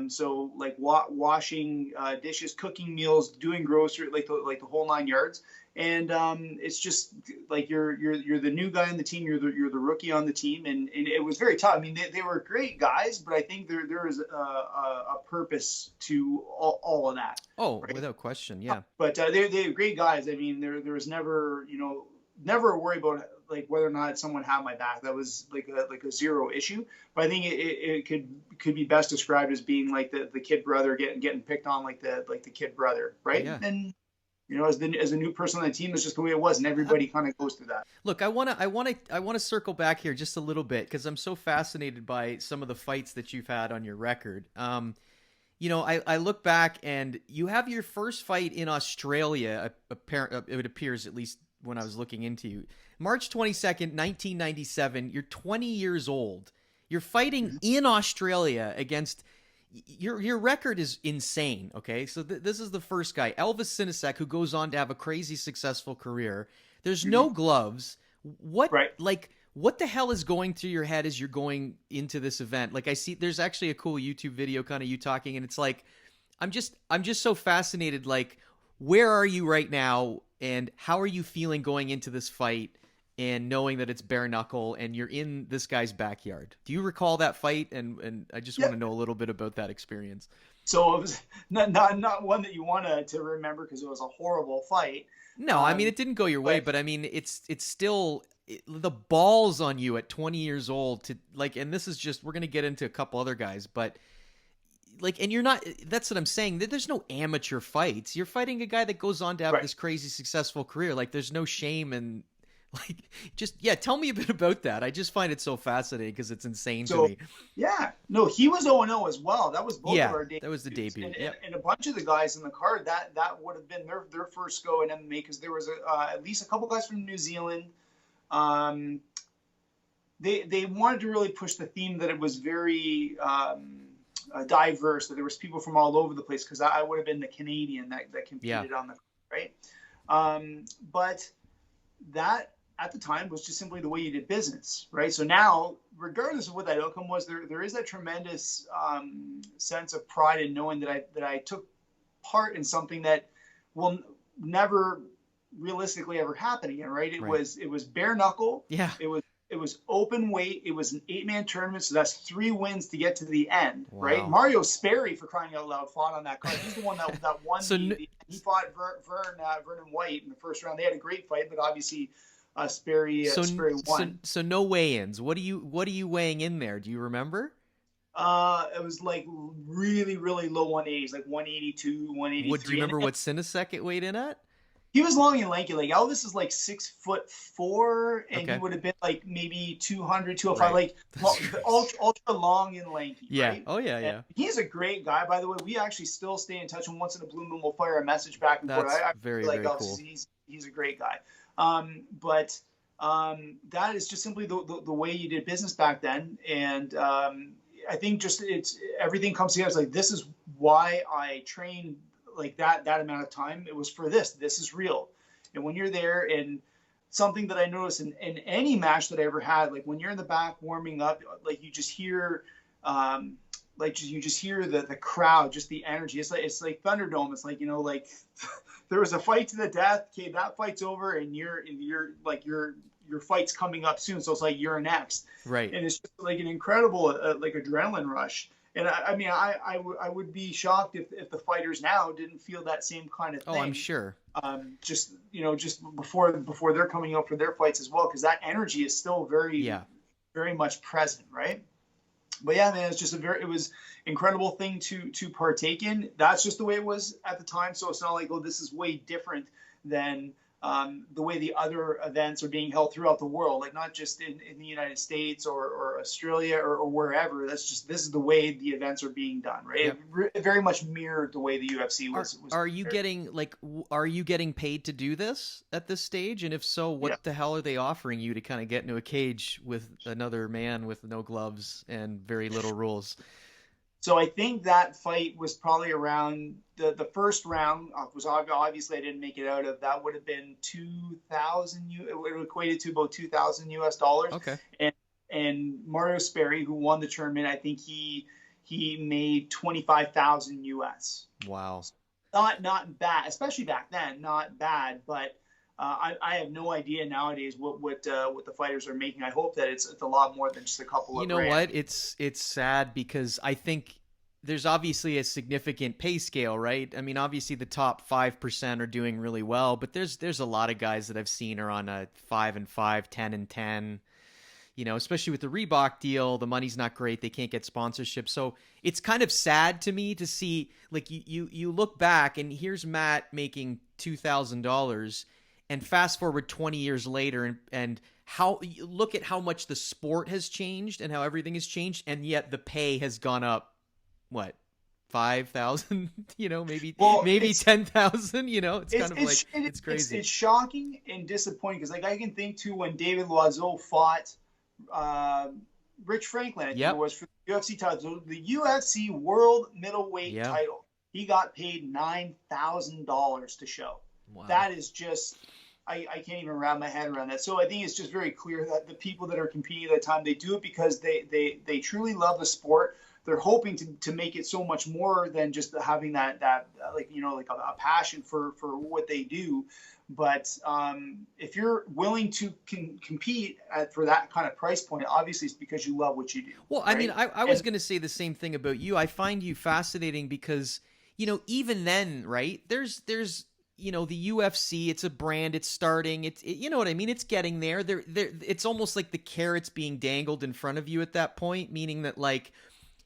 So like washing dishes, cooking meals, doing grocery, like the whole 9 yards. And it's just like you're the new guy on the team. You're the rookie on the team, and it was very tough. I mean, they were great guys, but I think there is a purpose to all of that. Oh, Right? without question, yeah. But they're great guys. I mean, there was never never a worry about like whether or not someone had my back. That was like a zero issue. But I think it could be best described as being like the kid brother getting picked on like the kid brother, right? Yeah. And as a new person on the team, it's just the way it was, and everybody kind of goes through that. Look, I wanna circle back here just a little bit because I'm so fascinated by some of the fights that you've had on your record. I look back and you have your first fight in Australia. It appears, at least when I was looking into you, March 22nd, 1997. You're 20 years old. You're fighting in Australia against. Your record is insane, okay? So this is the first guy, Elvis Sinisek, who goes on to have a crazy successful career. There's no gloves. What the hell is going through your head as you're going into this event? Like I see there's actually a cool YouTube video kind of you talking, and it's like I'm just so fascinated, like where are you right now and how are you feeling going into this fight? And knowing that it's Bareknuckle and you're in this guy's backyard. Do you recall that fight? And I just want to know a little bit about that experience. So it was not one that you want to remember because it was a horrible fight. No, I mean, it didn't go your way, but I mean, it's still the balls on you at 20 years old to like, and this is just, we're going to get into a couple other guys, but like, and you're not, that's what I'm saying. There's no amateur fights. You're fighting a guy that goes on to have this crazy successful career. Like there's no shame and, like, just, tell me a bit about that. I just find it so fascinating because it's insane to me. Yeah. No, he was 0-0 as well. That was both of our debuts. That was the debut. And a bunch of the guys in the card, that would have been their first go in MMA because there was at least a couple guys from New Zealand. They wanted to really push the theme that it was very diverse, that there was people from all over the place because I would have been the Canadian that competed on the card, right? But that at the time was just simply the way you did business, right? So now, regardless of what that outcome was, there is that tremendous sense of pride in knowing that I took part in something that will never realistically ever happen again, right? It was Bareknuckle. Yeah. It was open weight. It was an 8-man tournament, so that's 3 wins to get to the end, right? Wow. Mario Sperry, for crying out loud, fought on that card. He's the one that won. He fought Vernon White in the first round. They had a great fight, but obviously Sperry won. So no weigh-ins. What are you weighing in there? Do you remember? It was like really, really low 180s, like 182, 183. Do you remember what Sinisek it weighed in at? He was long and lanky. Like Elvis is like 6'4", and he would have been like maybe 200, 205, like ultra long and lanky. Yeah. Right? Oh yeah, yeah. And he's a great guy, by the way. We actually still stay in touch, and once in a blue moon we'll fire a message back and forth. That's very, like very Elvis, cool. He's a great guy. But that is just simply the way you did business back then, and I think just everything comes together. It's like, this is why I trained like that amount of time. It was for this is real. And when you're there, and something that I noticed in any match that I ever had, like when you're in the back warming up, like you just hear the crowd, just the energy. It's like Thunderdome. It's like, like there was a fight to the death. Okay, that fight's over, and you're like your fight's coming up soon. So it's like you're next. Right. And it's just like an incredible like adrenaline rush. And I mean, I would be shocked if the fighters now didn't feel that same kind of thing. Oh, I'm sure. Just before they're coming out for their fights as well, because that energy is still very much present, right? But yeah, man, it's just it was incredible thing to partake in. That's just the way it was at the time. So it's not like, oh, this is way different than the way the other events are being held throughout the world, like not just in the United States or Australia or wherever. This is the way the events are being done, right? Yep. It very much mirrored the way the UFC was. Are you getting are you getting paid to do this at this stage? And if so, Yeah. what the hell are they offering you to kind of get into a cage with another man with no gloves and very little rules? So I think that fight was probably around the first round was obviously I didn't make it out of. That would have been 2,000. It would have equated to about $2,000. Okay. And Mario Sperry, who won the tournament, I think he made 25,000 US. Wow. Not bad, especially back then. Not bad, but I have no idea nowadays what the fighters are making. I hope that it's a lot more than just a couple of. You know what? It's sad because I think there's obviously a significant pay scale, right? I mean, obviously the top 5% are doing really well, but there's a lot of guys that I've seen are on a 5-5, 10-10. You know, especially with the Reebok deal, the money's not great. They can't get sponsorship. So it's kind of sad to me to see, like, you look back and here's Matt making $2,000 and fast forward 20 years later and how look at how much the sport has changed and how everything has changed. And yet the pay has gone up, what, 5,000, you know, maybe 10,000, you know, it's crazy. It's shocking and disappointing because, like, I can think too when David Loiseau fought Rich Franklin, I think it was, for the UFC title, so the UFC World Middleweight title. He got paid $9,000 to show. Wow. That is just, I can't even wrap my head around that. So I think it's just very clear that the people that are competing at that time, they do it because they truly love the sport. They're hoping to make it so much more than just having that like, you know, like a passion for what they do. But if you're willing to compete for that kind of price point, obviously it's because you love what you do. Well, right? I mean, I was going to say the same thing about you. I find you fascinating because, you know, even then, right, there's you know, the UFC, it's a brand, it's starting, you know what I mean? It's getting there. It's almost like the carrot's being dangled in front of you at that point, meaning that, like,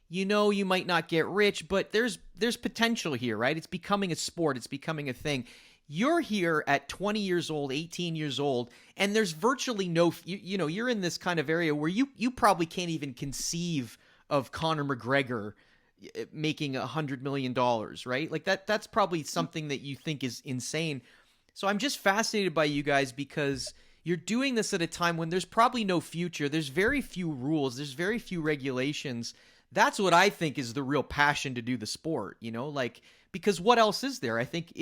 you know, you might not get rich, but there's potential here, right? It's becoming a sport. It's becoming a thing. You're here at 20 years old, 18 years old, and there's virtually no, you know, you're in this kind of area where you probably can't even conceive of Conor McGregor making $100 million, right? Like that's probably something that you think is insane. So I'm just fascinated by you guys because you're doing this at a time when there's probably no future. There's very few rules. There's very few regulations. That's what I think is the real passion to do the sport, you know, like, because what else is there? I think,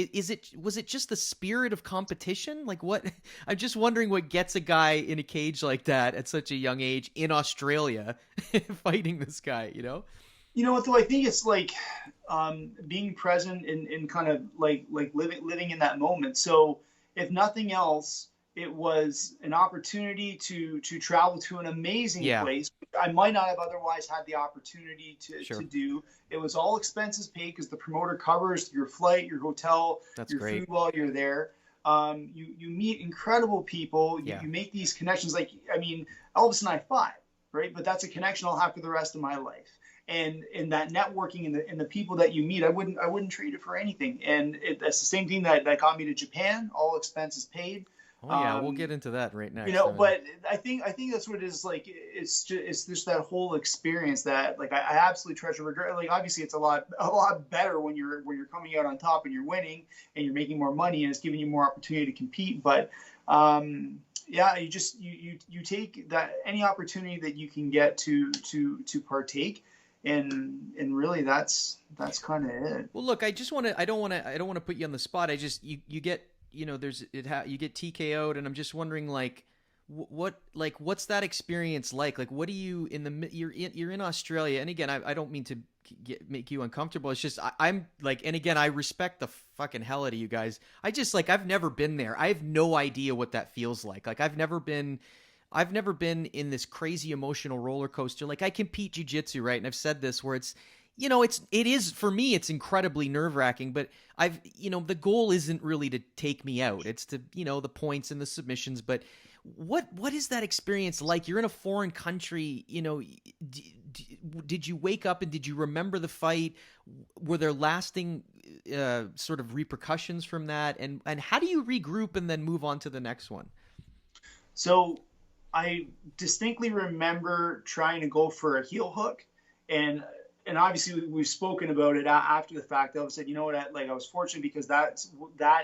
was it just the spirit of competition? Like what, I'm just wondering what gets a guy in a cage like that at such a young age in Australia fighting this guy, you know? You know what, though? I think it's like being present and kind of like living in that moment. So if nothing else, it was an opportunity to travel to an amazing place I might not have otherwise had the opportunity to do. It was all expenses paid because the promoter covers your flight, your hotel, your food while you're there. You meet incredible people. You make these connections. Like, I mean, Elvis and I fought, right? But that's a connection I'll have for the rest of my life. And that networking and the people that you meet, I wouldn't trade it for anything. And that's the same thing that got me to Japan. All expenses paid. Oh yeah, we'll get into that right next. You know, but I think that's what it is. Like, it's just that whole experience that, like, I absolutely treasure. Like, obviously, it's a lot better when you're coming out on top and you're winning and you're making more money and it's giving you more opportunity to compete. But yeah, you take that any opportunity that you can get to partake. And really, that's kind of it. Well, look, I don't want to put you on the spot. You get, you know, you get TKO'd, and I'm just wondering, like, what's that experience like? Like, what do you you're in Australia, and again, I don't mean to make you uncomfortable. It's just I'm like, and again, I respect the fucking hell out of you guys. I've never been there. I have no idea what that feels like. Like, I've never been in this crazy emotional roller coaster. Like, I compete jiu-jitsu, right? And I've said this where it's, you know, it is for me, it's incredibly nerve-wracking, but the goal isn't really to take me out. It's to, you know, the points and the submissions. But what is that experience like? You're in a foreign country, you know, did you wake up and did you remember the fight? Were there lasting sort of repercussions from that, and how do you regroup and then move on to the next one? So I distinctly remember trying to go for a heel hook, and obviously we've spoken about it after the fact. I said, you know what, I was fortunate because that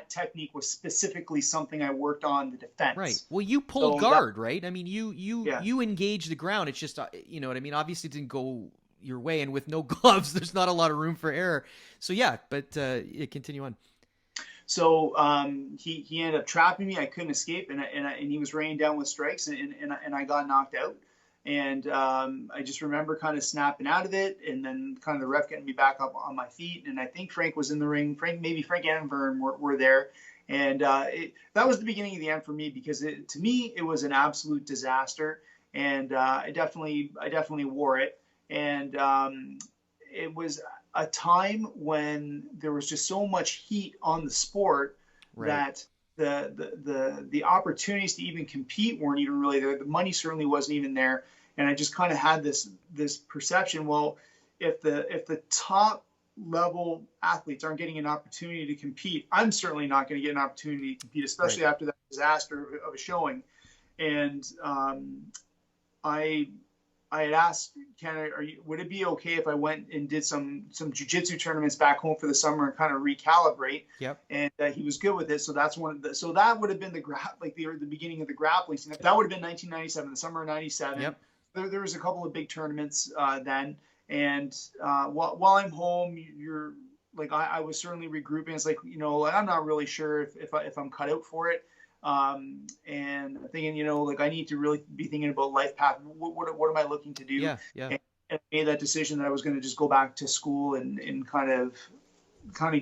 technique was specifically something I worked on the defense. Right. Well, you pulled guard, right? I mean, you engaged the ground. It's just, you know what I mean? Obviously, it didn't go your way, and with no gloves, there's not a lot of room for error. So yeah, but continue on. So he ended up trapping me. I couldn't escape, and he was raining down with strikes, and I got knocked out. And I just remember kind of snapping out of it, and then kind of the ref getting me back up on my feet. And I think Frank was in the ring. Frank and Vern were there. And that was the beginning of the end for me, because to me, it was an absolute disaster. And I definitely wore it. And it was a time when there was just so much heat on the sport, right, that the opportunities to even compete weren't even really there. The money certainly wasn't even there. And I just kind of had this perception, well, if the top level athletes aren't getting an opportunity to compete, I'm certainly not going to get an opportunity to compete, especially after that disaster of a showing. And I had asked Ken, would it be okay if I went and did some jiu-jitsu tournaments back home for the summer and kind of recalibrate? Yep. And he was good with it. So that's so that would have been the beginning of the grappling scene. That would have been 1997, the summer of 97. Yep. There was a couple of big tournaments then. And while I'm home, you're like, I was certainly regrouping. It's like, you know, I'm not really sure if I'm cut out for it. And thinking, you know, like I need to really be thinking about life path. What am I looking to do? Yeah. And I made that decision that I was going to just go back to school and kind of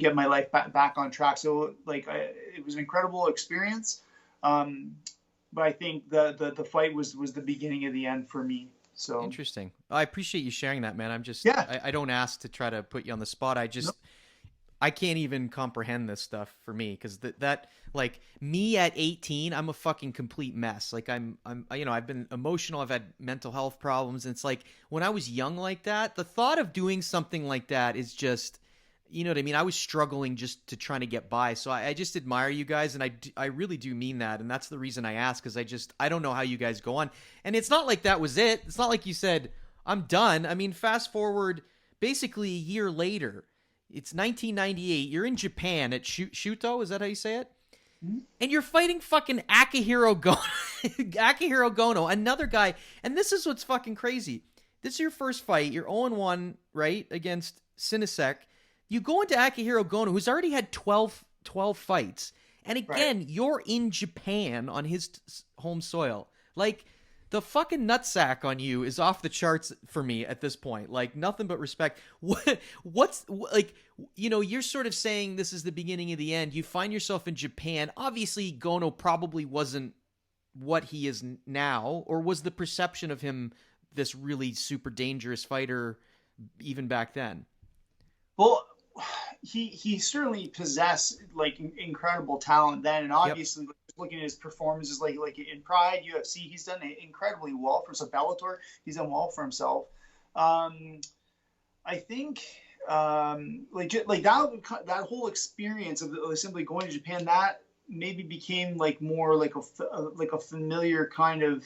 get my life back on track. So like, it was an incredible experience. But I think the fight was the beginning of the end for me. So interesting. I appreciate you sharing that, man. I'm just, I don't ask to try to put you on the spot. I can't even comprehend this stuff for me, because that like me at 18, I'm a fucking complete mess. Like I'm you know, I've been emotional. I've had mental health problems. And it's like when I was young like that, the thought of doing something like that is just, you know what I mean? I was struggling just to try to get by. So I just admire you guys, and I really do mean that. And that's the reason I ask, because I don't know how you guys go on. And it's not like that was it. It's not like you said, I'm done. I mean, fast forward basically a year later. It's 1998. You're in Japan at Shooto. Is that how you say it? Mm-hmm. And you're fighting fucking Akihiro Gono, another guy. And this is what's fucking crazy. This is your first fight. You're 0-1, right, against Sinisek. You go into Akihiro Gono, who's already had 12 fights. And again, you're in Japan on his home soil. Like, the fucking nutsack on you is off the charts for me at this point. Like, nothing but respect. What's like, you know, you're sort of saying this is the beginning of the end. You find yourself in Japan. Obviously, Gono probably wasn't what he is now, or was the perception of him this really super dangerous fighter even back then? Well, he certainly possessed like incredible talent then, and obviously looking at his performances like in Pride, UFC, he's done incredibly well for Bellator. He's done well for himself. I think like that whole experience of simply going to Japan, that maybe became like more like a familiar kind of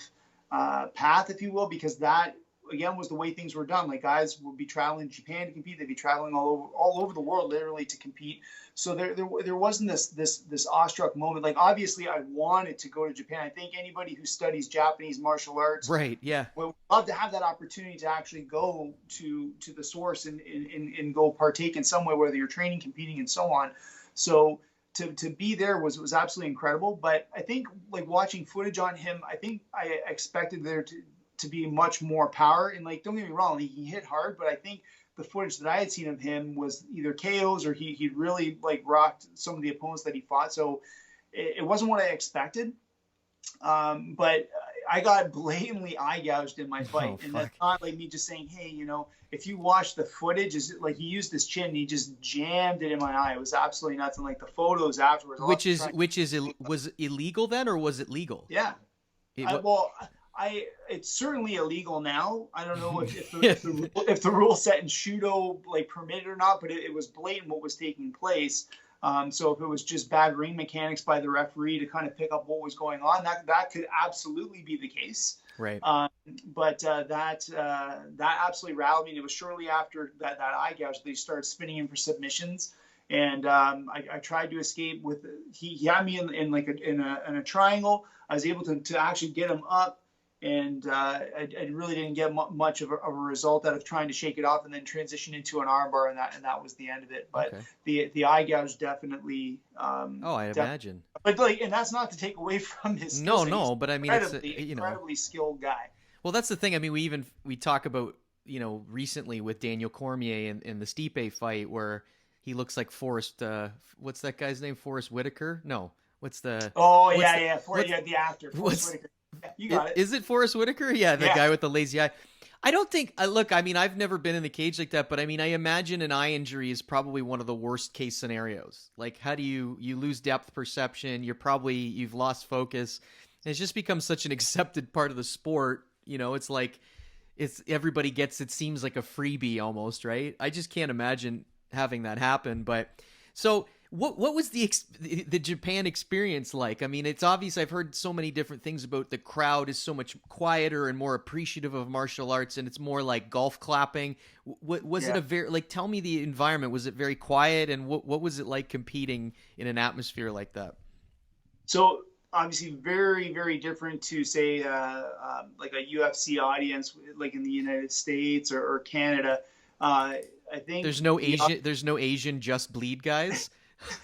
path, if you will, because that again was the way things were done. Like guys would be traveling to Japan to compete. They'd be traveling all over the world literally to compete. So there wasn't this awestruck moment. Like obviously I wanted to go to Japan. I think anybody who studies Japanese martial arts, right, yeah, would love to have that opportunity to actually go to the source and go partake in some way, whether you're training, competing, and so on. So to be there was absolutely incredible. But I think like watching footage on him, I think I expected there to be much more power. And like, don't get me wrong, he hit hard, but I think the footage that I had seen of him was either KOs or he really like rocked some of the opponents that he fought. So it wasn't what I expected. But I got blatantly eye gouged in my fight. And that's not like me just saying, hey, you know, if you watch the footage, is like he used his chin and he just jammed it in my eye. It was absolutely nuts. And like the photos afterwards, was illegal then, or was it legal? Yeah. it's certainly illegal now. I don't know if the rule set in Shooto like permitted or not, but it was blatant what was taking place. So if it was just bad ring mechanics by the referee to kind of pick up what was going on, that could absolutely be the case. Right. But that absolutely rallied me. And it was shortly after that eye gouge they started spinning him for submissions. And I tried to escape with he had me in a triangle. I was able to actually get him up, and I really didn't get much of a result out of trying to shake it off, and then transition into an armbar, and that was the end of it. But the eye gouge definitely. I imagine. But and that's not to take away from his. No, but I mean, it's incredibly skilled guy. Well, that's the thing. I mean, we talk about recently with Daniel Cormier in the Stipe fight where he looks like Forrest. What's that guy's name? Forrest Whitaker? No. What's the? Oh yeah, the actor. Forrest Whitaker. Yeah, you got it. Is it Forrest Whitaker? Yeah, the guy with the lazy eye. I don't think. Look, I mean, I've never been in the cage like that, but I mean, I imagine an eye injury is probably one of the worst case scenarios. Like, how do you lose depth perception? You've lost focus. And it's just become such an accepted part of the sport. It's like everybody gets. It seems like a freebie almost, right? I just can't imagine having that happen. But so what was the Japan experience like? I mean, it's obvious. I've heard so many different things about the crowd is so much quieter and more appreciative of martial arts, and it's more like golf clapping. Was it a very tell me the environment? Was it very quiet, and what was it like competing in an atmosphere like that? So obviously very, very different to say like a UFC audience like in the United States or Canada. I think there's no Asian just bleed guys.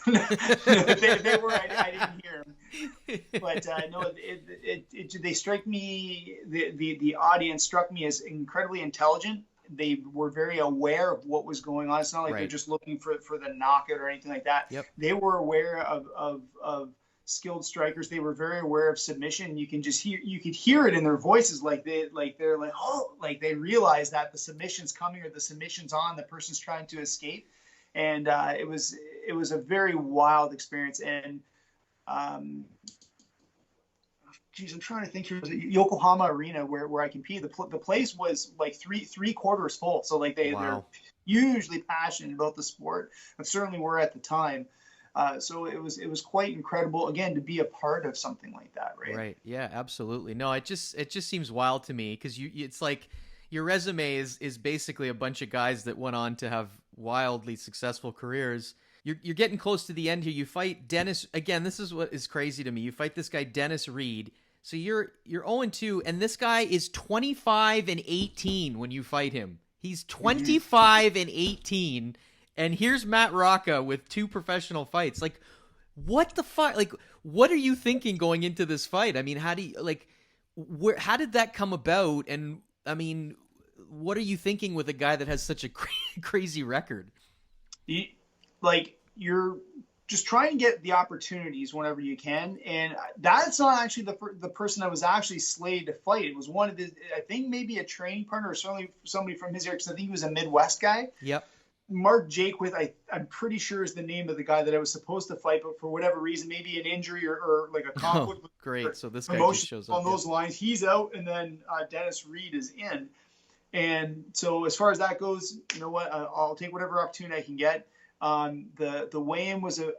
they were. I didn't hear them, but no. They strike me. The audience struck me as incredibly intelligent. They were very aware of what was going on. It's not like they're just looking for the knockout or anything like that. Yep. They were aware of skilled strikers. They were very aware of submission. You could hear it in their voices, they're like, oh, like they realize that the submission's coming or the submission's on, the person's trying to escape. And it was a very wild experience. And I'm trying to think here. Yokohama Arena where I competed. The place was like three quarters full. So like they're hugely passionate about the sport, and certainly were at the time. So it was quite incredible again to be a part of something like that, right? Right. Yeah, absolutely. No, it just seems wild to me because it's like your resume is basically a bunch of guys that went on to have wildly successful careers. You're getting close to the end here. You fight Dennis again. This is what is crazy to me. You fight this guy Dennis Reed. So you're 0-2, and this guy is 25-18 when you fight him. He's 25-18. And here's Matt Rocca with 2 professional fights. Like, what the fuck? Like, what are you thinking going into this fight? I mean, how did that come about? And I mean, what are you thinking with a guy that has such a crazy record? You're just trying to get the opportunities whenever you can. And that's not actually the person that was actually slated to fight. It was one of I think maybe a training partner or certainly somebody from his area, because I think he was a Midwest guy. Yep. Mark Jakewith, I'm pretty sure is the name of the guy that I was supposed to fight, but for whatever reason, maybe an injury or like a conflict. Oh, great. So this guy just shows up. On those lines, he's out, and then Dennis Reed is in. And so as far as that goes, you know what? I'll take whatever opportunity I can get. The weigh-in was a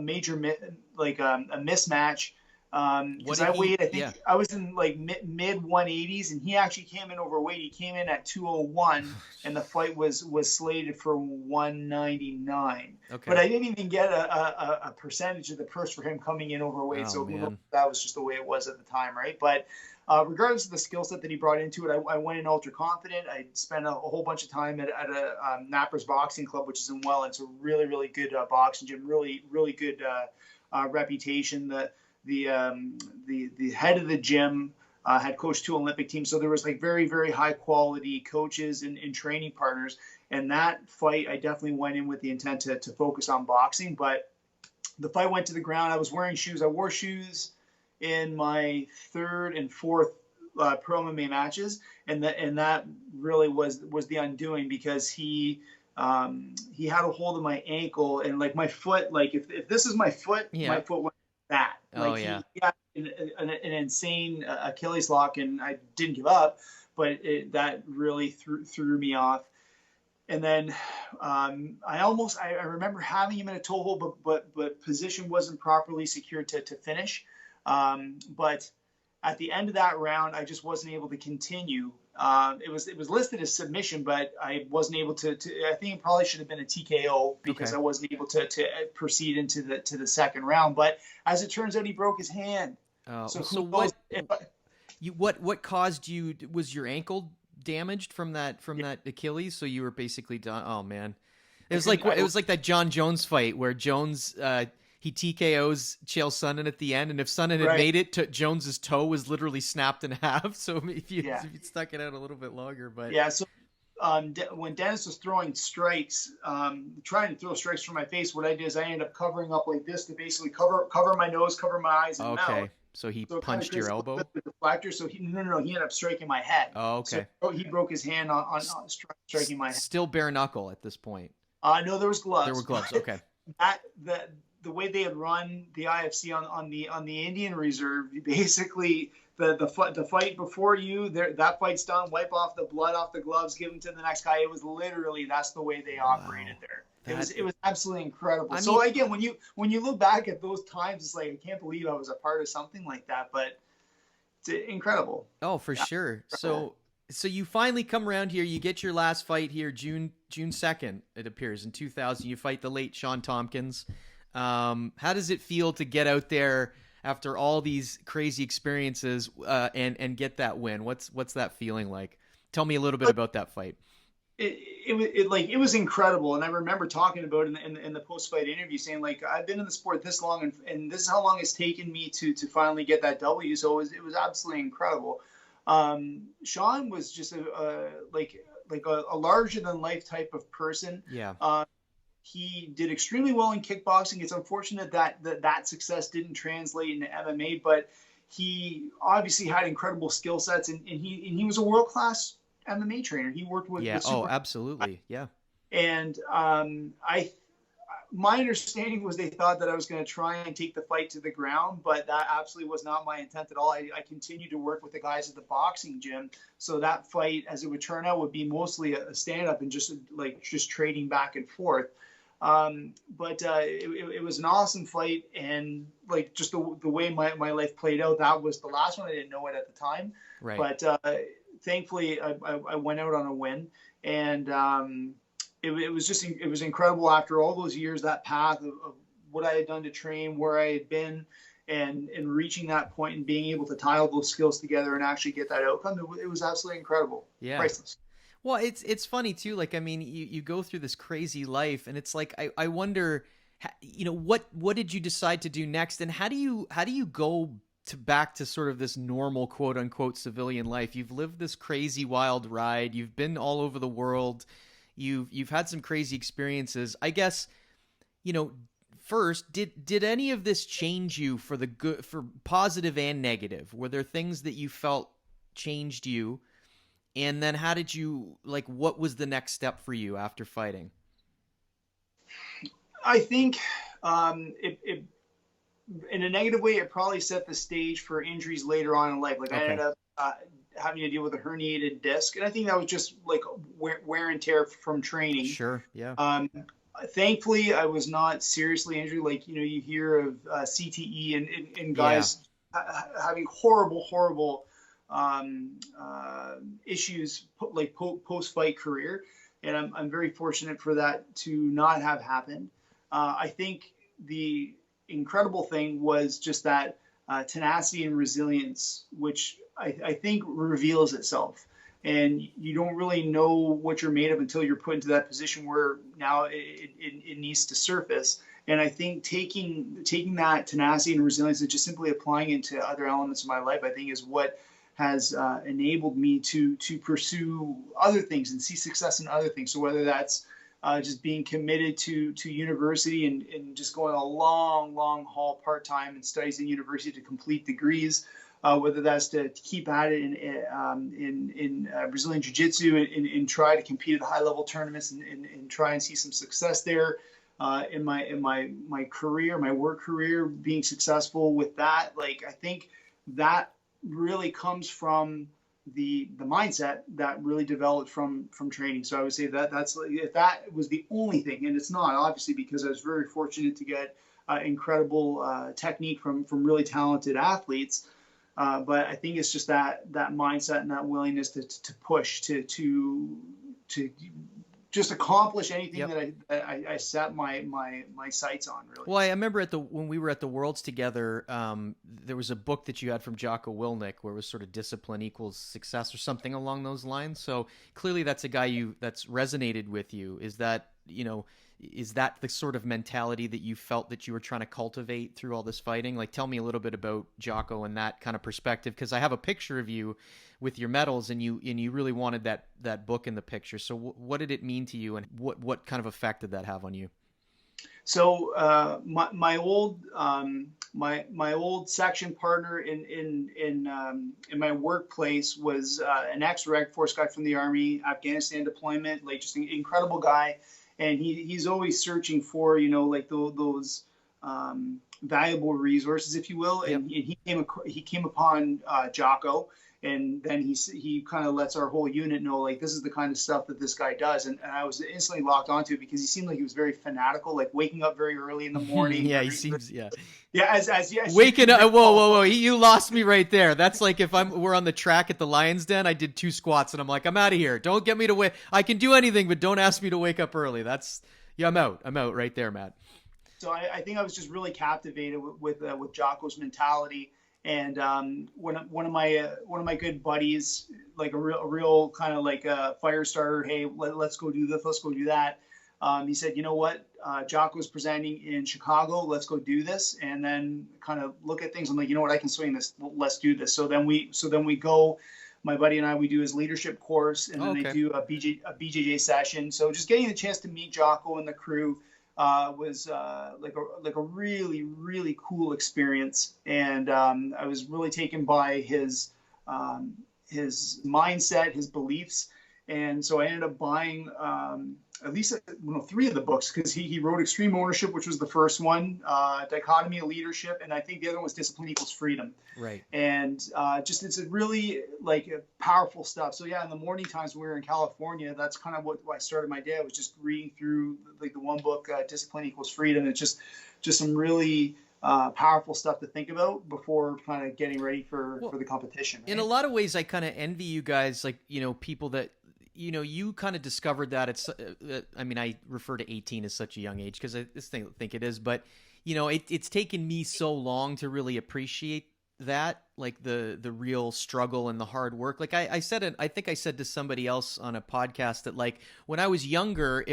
major a mismatch. Because I weighed, I think I was in like mid 180s, and he actually came in overweight. He came in at 201, and the fight was slated for 199. Okay. But I didn't even get a percentage of the purse for him coming in overweight. That was just the way it was at the time, right? But regardless of the skill set that he brought into it, I went in ultra confident. I spent a whole bunch of time at a Nappers Boxing Club, which is in Welland. It's a really, really good boxing gym, really, really good reputation. The head of the gym had coached 2 Olympic teams, so there was like very, very high quality coaches and training partners. And that fight, I definitely went in with the intent to focus on boxing. But the fight went to the ground. I was wearing shoes. I wore shoes in my 3rd and 4th pro MMA matches, and that really was the undoing, because he had a hold of my ankle, and like my foot, like if this is my foot, my foot went like that. Oh Like yeah. he had an insane Achilles lock, and I didn't give up, but that really threw me off. And then I remember having him in a toe hold, but position wasn't properly secured to finish. But at the end of that round, I just wasn't able to continue. It was listed as submission, but I wasn't able to. I think it probably should have been a TKO because Okay. I wasn't able to proceed into the second round. But as it turns out, he broke his hand. So So who knows? what caused you? Was your ankle damaged from that Yeah, Achilles? So you were basically done. Oh man, it I was like couldn't. it was like that John Jones fight where Jones he TKOs Chael Sonnen at the end, and if Sonnen had Right. made it, Jones's toe was literally snapped in half. So Yeah. if you stuck it out a little bit longer, but Yeah. So when Dennis was throwing strikes, trying to throw strikes for my face, what I did is I ended up covering up like this to basically cover my nose, cover my eyes and mouth. okay. So he So it kind of punched your creates a little bit elbow. of a deflector. So no, he ended up striking my head. Oh, So okay. he broke his hand on striking my head. Still bare knuckle at this point. No, there was There were gloves. gloves. Okay. That the way they had run the IFC on the Indian Reserve, basically the fight before you, that fight's done. Wipe off the blood off the gloves, give them to the next guy. It was literally that's the way they operated Wow. there. That It was absolutely incredible. I So mean, again, when you look back at those times, it's like I can't believe I was a part of something like that. But it's incredible. oh, for Yeah, sure. incredible. So you finally come around here. You get your last fight here, June 2nd. It appears in 2000. You fight the late Shawn Tompkins. How does it feel to get out there after all these crazy experiences and get that win? What's that feeling like? Tell me a little bit about that fight. It was incredible, and I remember talking about it in the post fight interview, saying like I've been in the sport this long, and this is how long it's taken me to finally get that W. So it was absolutely incredible. Shawn was just a larger than life type of person. Yeah. He did extremely well in kickboxing. It's unfortunate that success didn't translate into MMA, but he obviously had incredible skill sets, and he was a world class MMA trainer. He worked with Yeah. Oh, super, absolutely. Yeah. and my understanding was they thought that I was going to try and take the fight to the ground, but that absolutely was not my intent at all. I continued to work with the guys at the boxing gym, so that fight, as it would turn out, would be mostly a stand up and just trading back and forth. But it was an awesome fight, and like just the way my life played out, that was the last one. I didn't know it at the time, Right. but thankfully I went out on a win, and it was incredible after all those years, that path of what I had done to train, where I had been, and reaching that point and being able to tie all those skills together and actually get that outcome. It was absolutely incredible. Yeah. Priceless. Well, it's funny too. Like, I mean, you go through this crazy life, and it's like I wonder, what did you decide to do next, and how do you go back to sort of this normal quote unquote civilian life? You've lived this crazy wild ride. You've been all over the world. You've had some crazy experiences. I guess, first, did any of this change you for the good, for positive and negative? Were there things that you felt changed you? And then how did you, what was the next step for you after fighting? I think it in a negative way, it probably set the stage for injuries later on in life. Like I ended Okay. up having to deal with a herniated disc, and I think that was just like wear and tear from training. Sure. Yeah. Thankfully, I was not seriously injured. Like you hear of CTE and Yeah. guys having horrible issues like post fight career, and I'm very fortunate for that to not have happened. I think the incredible thing was just that tenacity and resilience, which I think reveals itself. And you don't really know what you're made of until you're put into that position where now it needs to surface. And I think taking that tenacity and resilience and just simply applying it to other elements of my life, I think is what has enabled me to pursue other things and see success in other things. So whether that's just being committed to university and just going a long haul part-time and studies in university to complete degrees, whether that's to keep at it in Brazilian Jiu-Jitsu and try to compete at high-level tournaments and try and see some success there, in my career, my work career, being successful with that. Like, I think that really comes from the mindset that really developed from training. So I would say that that's, if that was the only thing, and it's not, obviously, because I was very fortunate to get incredible technique from really talented athletes. But I think it's just that mindset and that willingness to push to just accomplish anything Yep. that I set my sights on, really. Well, I remember when we were at the Worlds together, there was a book that you had from Jocko Willink where it was sort of discipline equals success or something along those lines. So clearly that's a guy that's resonated with you. Is that, is that the sort of mentality that you felt that you were trying to cultivate through all this fighting? Like, tell me a little bit about Jocko and that kind of perspective, because I have a picture of you with your medals, and you really wanted that book in the picture. So what did it mean to you, and what kind of effect did that have on you? So my old my old section partner in my workplace was an ex-Reg Force guy from the Army, Afghanistan deployment, like just an incredible guy, and he's always searching for like those valuable resources, if you will. Yep. And he came upon Jocko. And then he kind of lets our whole unit know, like, this is the kind of stuff that this guy does. And I was instantly locked onto it because he seemed like he was very fanatical, like waking up very early in the morning. Yeah, he seems, yeah. Yeah, as waking up. Whoa! You lost me right there. That's like if we're on the track at the Lions Den. I did 2 squats and I'm like, I'm out of here. Don't get me to wake. I can do anything, but don't ask me to wake up early. I'm out. I'm out right there, Matt. So I think I was just really captivated with Jocko's mentality. And one of my good buddies, like a real kind of like a fire starter, hey, let's go do this, let's go do that. He said, you know what, Jocko's presenting in Chicago, let's go do this, and then kind of look at things. I'm like, you know what, I can swing this, let's do this. So then we go. My buddy and I, we do his leadership course, and then they do a BJJ session. So just getting the chance to meet Jocko and the crew was like a really, really cool experience, and I was really taken by his mindset, his beliefs, and so I ended up buying at least 3 of the books, because he wrote Extreme Ownership, which was the first one, Dichotomy of Leadership, and I think the other one was Discipline Equals Freedom. Right. And just it's a really like powerful stuff. So yeah, in the morning times when we were in California, that's kind of what I started my day. I was just reading through like the one book, Discipline Equals Freedom. It's just some really powerful stuff to think about before kind of getting ready for the competition. Right? In a lot of ways, I kind of envy you guys, like, people that, you kind of discovered that it's, I mean, I refer to 18 as such a young age because I think it is, but it's taken me so long to really appreciate that, like the real struggle and the hard work. Like I think I said to somebody else on a podcast that, like, when I was younger,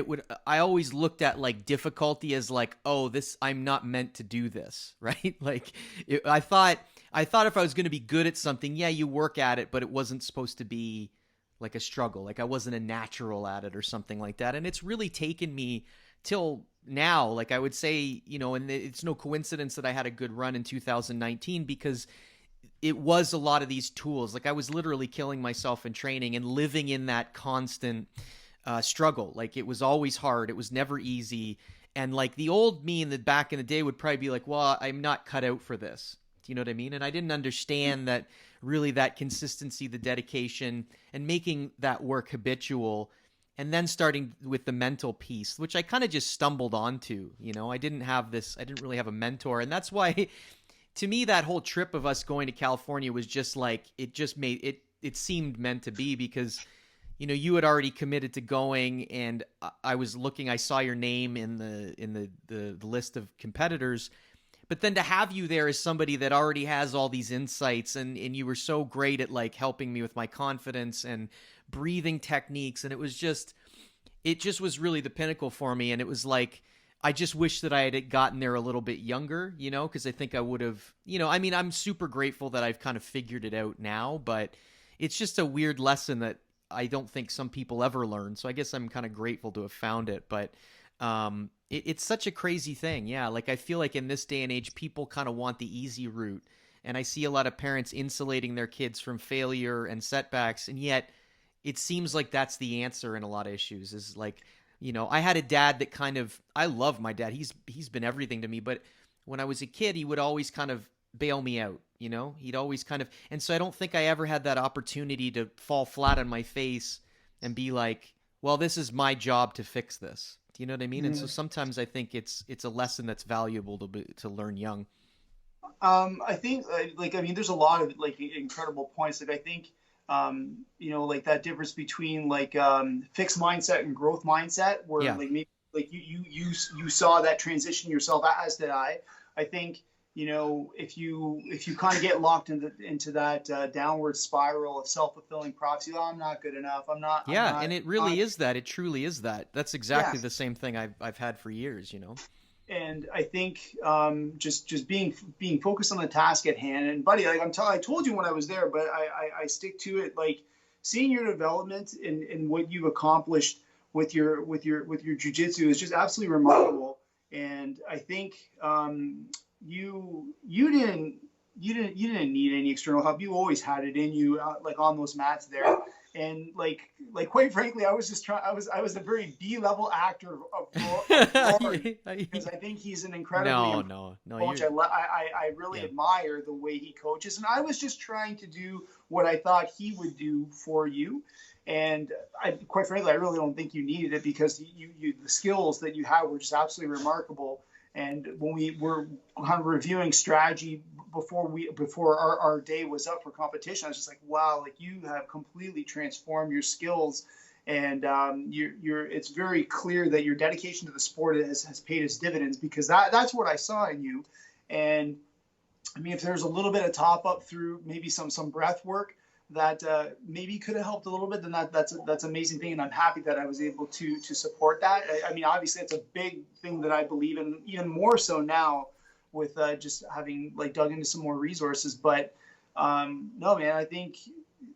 I always looked at like difficulty as like, oh, I'm not meant to do this. Right. Like I thought if I was going to be good at something, yeah, you work at it, but it wasn't supposed to be like a struggle. Like I wasn't a natural at it or something like that. And it's really taken me till now. Like I would say, and it's no coincidence that I had a good run in 2019 because it was a lot of these tools. Like I was literally killing myself in training and living in that constant struggle. Like it was always hard. It was never easy. And like the old me back in the day would probably be like, well, I'm not cut out for this. Do you know what I mean? And I didn't understand that really that consistency, the dedication, and making that work habitual, and then starting with the mental piece, which I kind of just stumbled onto. I didn't really have a mentor. And that's why, to me, that whole trip of us going to California was just like, it just made it seemed meant to be, because you had already committed to going, and I saw your name in the list of competitors. But then to have you there as somebody that already has all these insights, and you were so great at like helping me with my confidence and breathing techniques, and it just was really the pinnacle for me. And it was like, I just wish that I had gotten there a little bit younger, because I think I would have, I mean, I'm super grateful that I've kind of figured it out now, but it's just a weird lesson that I don't think some people ever learn. So I guess I'm kind of grateful to have found it. But it's such a crazy thing. Yeah. Like I feel like in this day and age, people kind of want the easy route. And I see a lot of parents insulating their kids from failure and setbacks. And yet it seems like that's the answer in a lot of issues, is like, You know, I had a dad that kind of, I love my dad. He's been everything to me, but when I was a kid, he would always kind of bail me out, you know? He'd always kind of, and so I don't think I ever had that opportunity to fall flat on my face and be like, well, this is my job to fix this. Do you know what I mean? And so sometimes I think it's a lesson that's valuable to learn young. I think like I mean, there's a lot of like incredible points. Like I think you know, like that difference between like fixed mindset and growth mindset, where Yeah. like maybe like you saw that transition yourself, as did I. I think you know if you kind of get locked into that downward spiral of self-fulfilling prophecy, oh, I'm not good enough. I'm Yeah, and it not really is that. It truly is that. That's yeah. exactly the same thing I've had for years, you know. And I think just being focused on the task at hand. And buddy, like I told you when I was there, but I stick to it. Like seeing your development and what you've accomplished with your jujitsu is just absolutely remarkable. And I think you didn't need any external help. You always had it in you, like on those mats there. And like quite frankly, I was just trying. I was a very B-level actor of Rory, because I think he's an incredibly no. coach. I really Yeah. admire the way he coaches, and I was just trying to do what I thought he would do for you. And quite frankly, I really don't think you needed it, because the skills that you have were just absolutely remarkable. And when we were kind of reviewing strategy before our day was up for competition, I was just like, wow, like you have completely transformed your skills, and it's very clear that your dedication to the sport has paid its dividends, because that's what I saw in you. And I mean, if there's a little bit of top up through maybe some breath work that maybe could have helped a little bit, then that's an amazing thing, and I'm happy that I was able to support that. I mean, obviously, it's a big thing that I believe in, even more so now with just having like dug into some more resources. But no, man, I think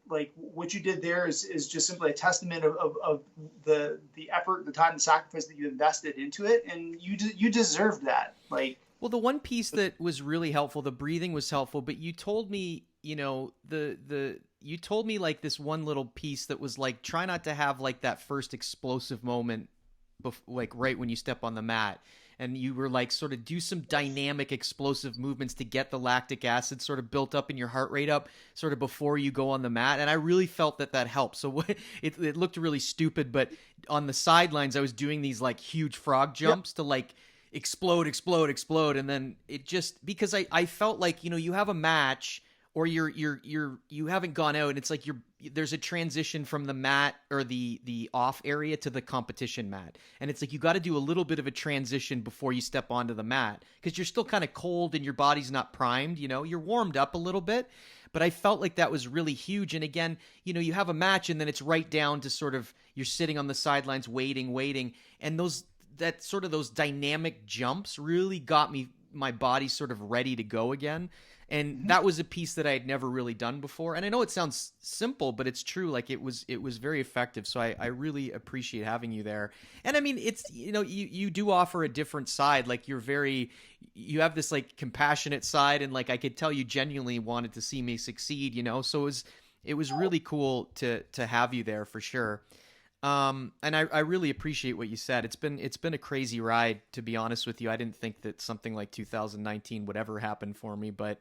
like what you did there is just simply a testament of the effort, the time, the sacrifice that you invested into it, and you deserved that. Like, Well, the one piece that was really helpful, the breathing was helpful, but you told me, you know, the you told me like this one little piece that was like try not to have like that first explosive moment like right when you step on the mat. And you were like sort of do some dynamic explosive movements to get the lactic acid sort of built up and your heart rate up sort of before you go on the mat. And I really felt that helped. So it looked really stupid, but on the sidelines I was doing these like huge frog jumps to like explode, explode, explode. And then it just, because I felt like, you know, you have a match or you haven't gone out and it's like there's a transition from the mat or the off area to the competition mat. And it's like, you got to do a little bit of a transition before you step onto the mat, because you're still kind of cold and your body's not primed, you know, you're warmed up a little bit. But I felt like that was really huge. And again, you know, you have a match and then it's right down to sort of, you're sitting on the sidelines, waiting. And those dynamic jumps really got my body sort of ready to go again. And that was a piece that I had never really done before. And I know it sounds simple, but it's true. Like it was very effective. So I really appreciate having you there. And I mean, it's, you know, you do offer a different side. Like you have this like compassionate side. And like, I could tell you genuinely wanted to see me succeed, you know? So it was really cool to have you there for sure. And I really appreciate what you said. It's been a crazy ride, to be honest with you. I didn't think that something like 2019 would ever happen for me, but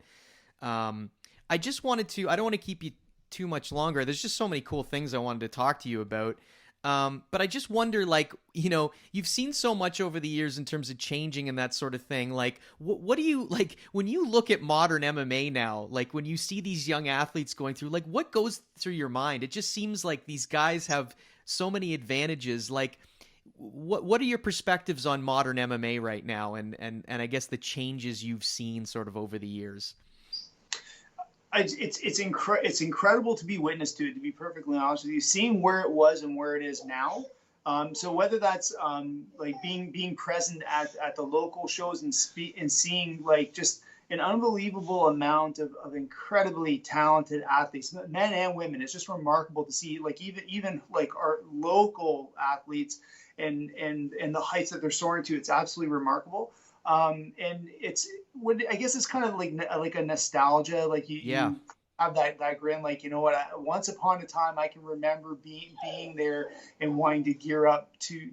I just wanted to, I don't want to keep you too much longer. There's just so many cool things I wanted to talk to you about. But I just wonder, like, you know, you've seen so much over the years in terms of changing and that sort of thing. Like, what do you, like, when you look at modern MMA now, like when you see these young athletes going through, like, what goes through your mind? It just seems like these guys have so many advantages. Like, what are your perspectives on modern MMA right now? And I guess the changes you've seen sort of over the years. It's incredible to be witness to it, to be perfectly honest with you, seeing where it was and where it is now. So whether that's like being present at the local shows and seeing like just an unbelievable amount of incredibly talented athletes, men and women, it's just remarkable to see, like even like our local athletes and the heights that they're soaring to. It's absolutely remarkable. And I guess it's kind of like a nostalgia, like you have that grin, like, you know what, once upon a time I can remember being there and wanting to gear up to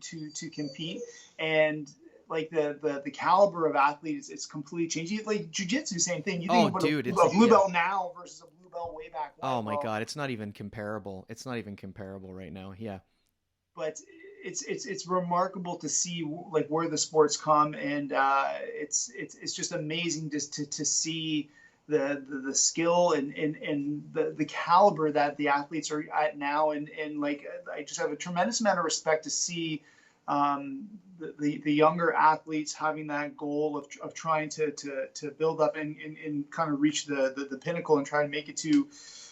compete. And like the caliber of athletes, it's completely changed. Like jiu-jitsu, same thing. You think Oh, about dude, a it's blue belt now versus a blue belt way back when. oh my God, it's not even comparable. It's not even comparable right now. Yeah. But it's remarkable to see like where the sports come, and it's just amazing just to see the skill and the caliber that the athletes are at now, and like I just have a tremendous amount of respect to see the younger athletes having that goal of trying to build up and kind of reach the pinnacle and try and make it to,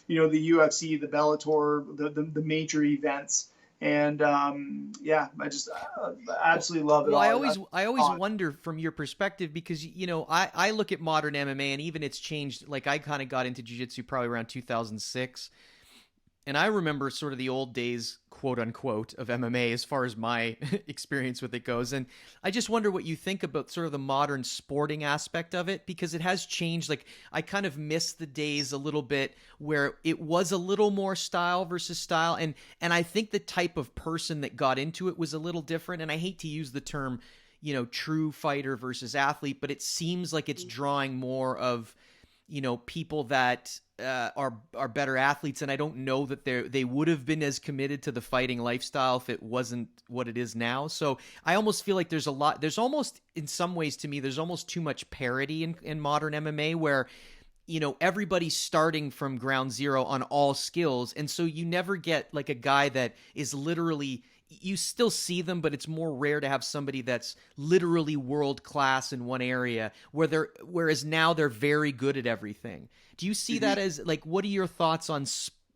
you know, the UFC, the Bellator, the major events. And yeah, I just absolutely love it. Well, all. I always wonder from your perspective, because, you know, I look at modern MMA and even it's changed. Like I kind of got into jiu-jitsu probably around 2006. And I remember sort of the old days, quote unquote, of MMA as far as my experience with it goes. And I just wonder what you think about sort of the modern sporting aspect of it, because it has changed. Like I kind of miss the days a little bit where it was a little more style versus style. And I think the type of person that got into it was a little different. And I hate to use the term, you know, true fighter versus athlete, but it seems like it's drawing more of, you know, people that are better athletes, and I don't know that they would have been as committed to the fighting lifestyle if it wasn't what it is now. So I almost feel like there's almost in some ways to me there's almost too much parity in modern MMA, where, you know, everybody's starting from ground zero on all skills, and so you never get like a guy that is literally, you still see them, but it's more rare to have somebody that's literally world class in one area, whereas now they're very good at everything. Do you see that as like, what are your thoughts on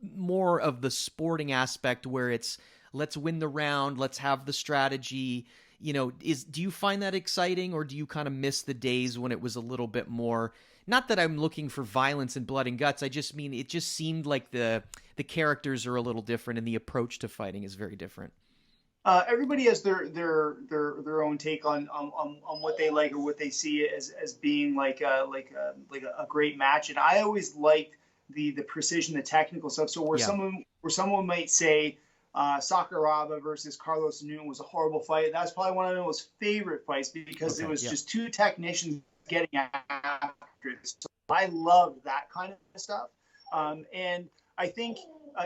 more of the sporting aspect where it's let's win the round, let's have the strategy? You know, do you find that exciting, or do you kind of miss the days when it was a little bit more, not that I'm looking for violence and blood and guts, I just mean it just seemed like the characters are a little different and the approach to fighting is very different. Everybody has their own take on what they like or what they see as being like a great match. And I always liked the precision, the technical stuff. So where someone might say Sakuraba versus Carlos Newton was a horrible fight, that's probably one of my most favorite fights, because it was just two technicians getting after it. So I love that kind of stuff. And I think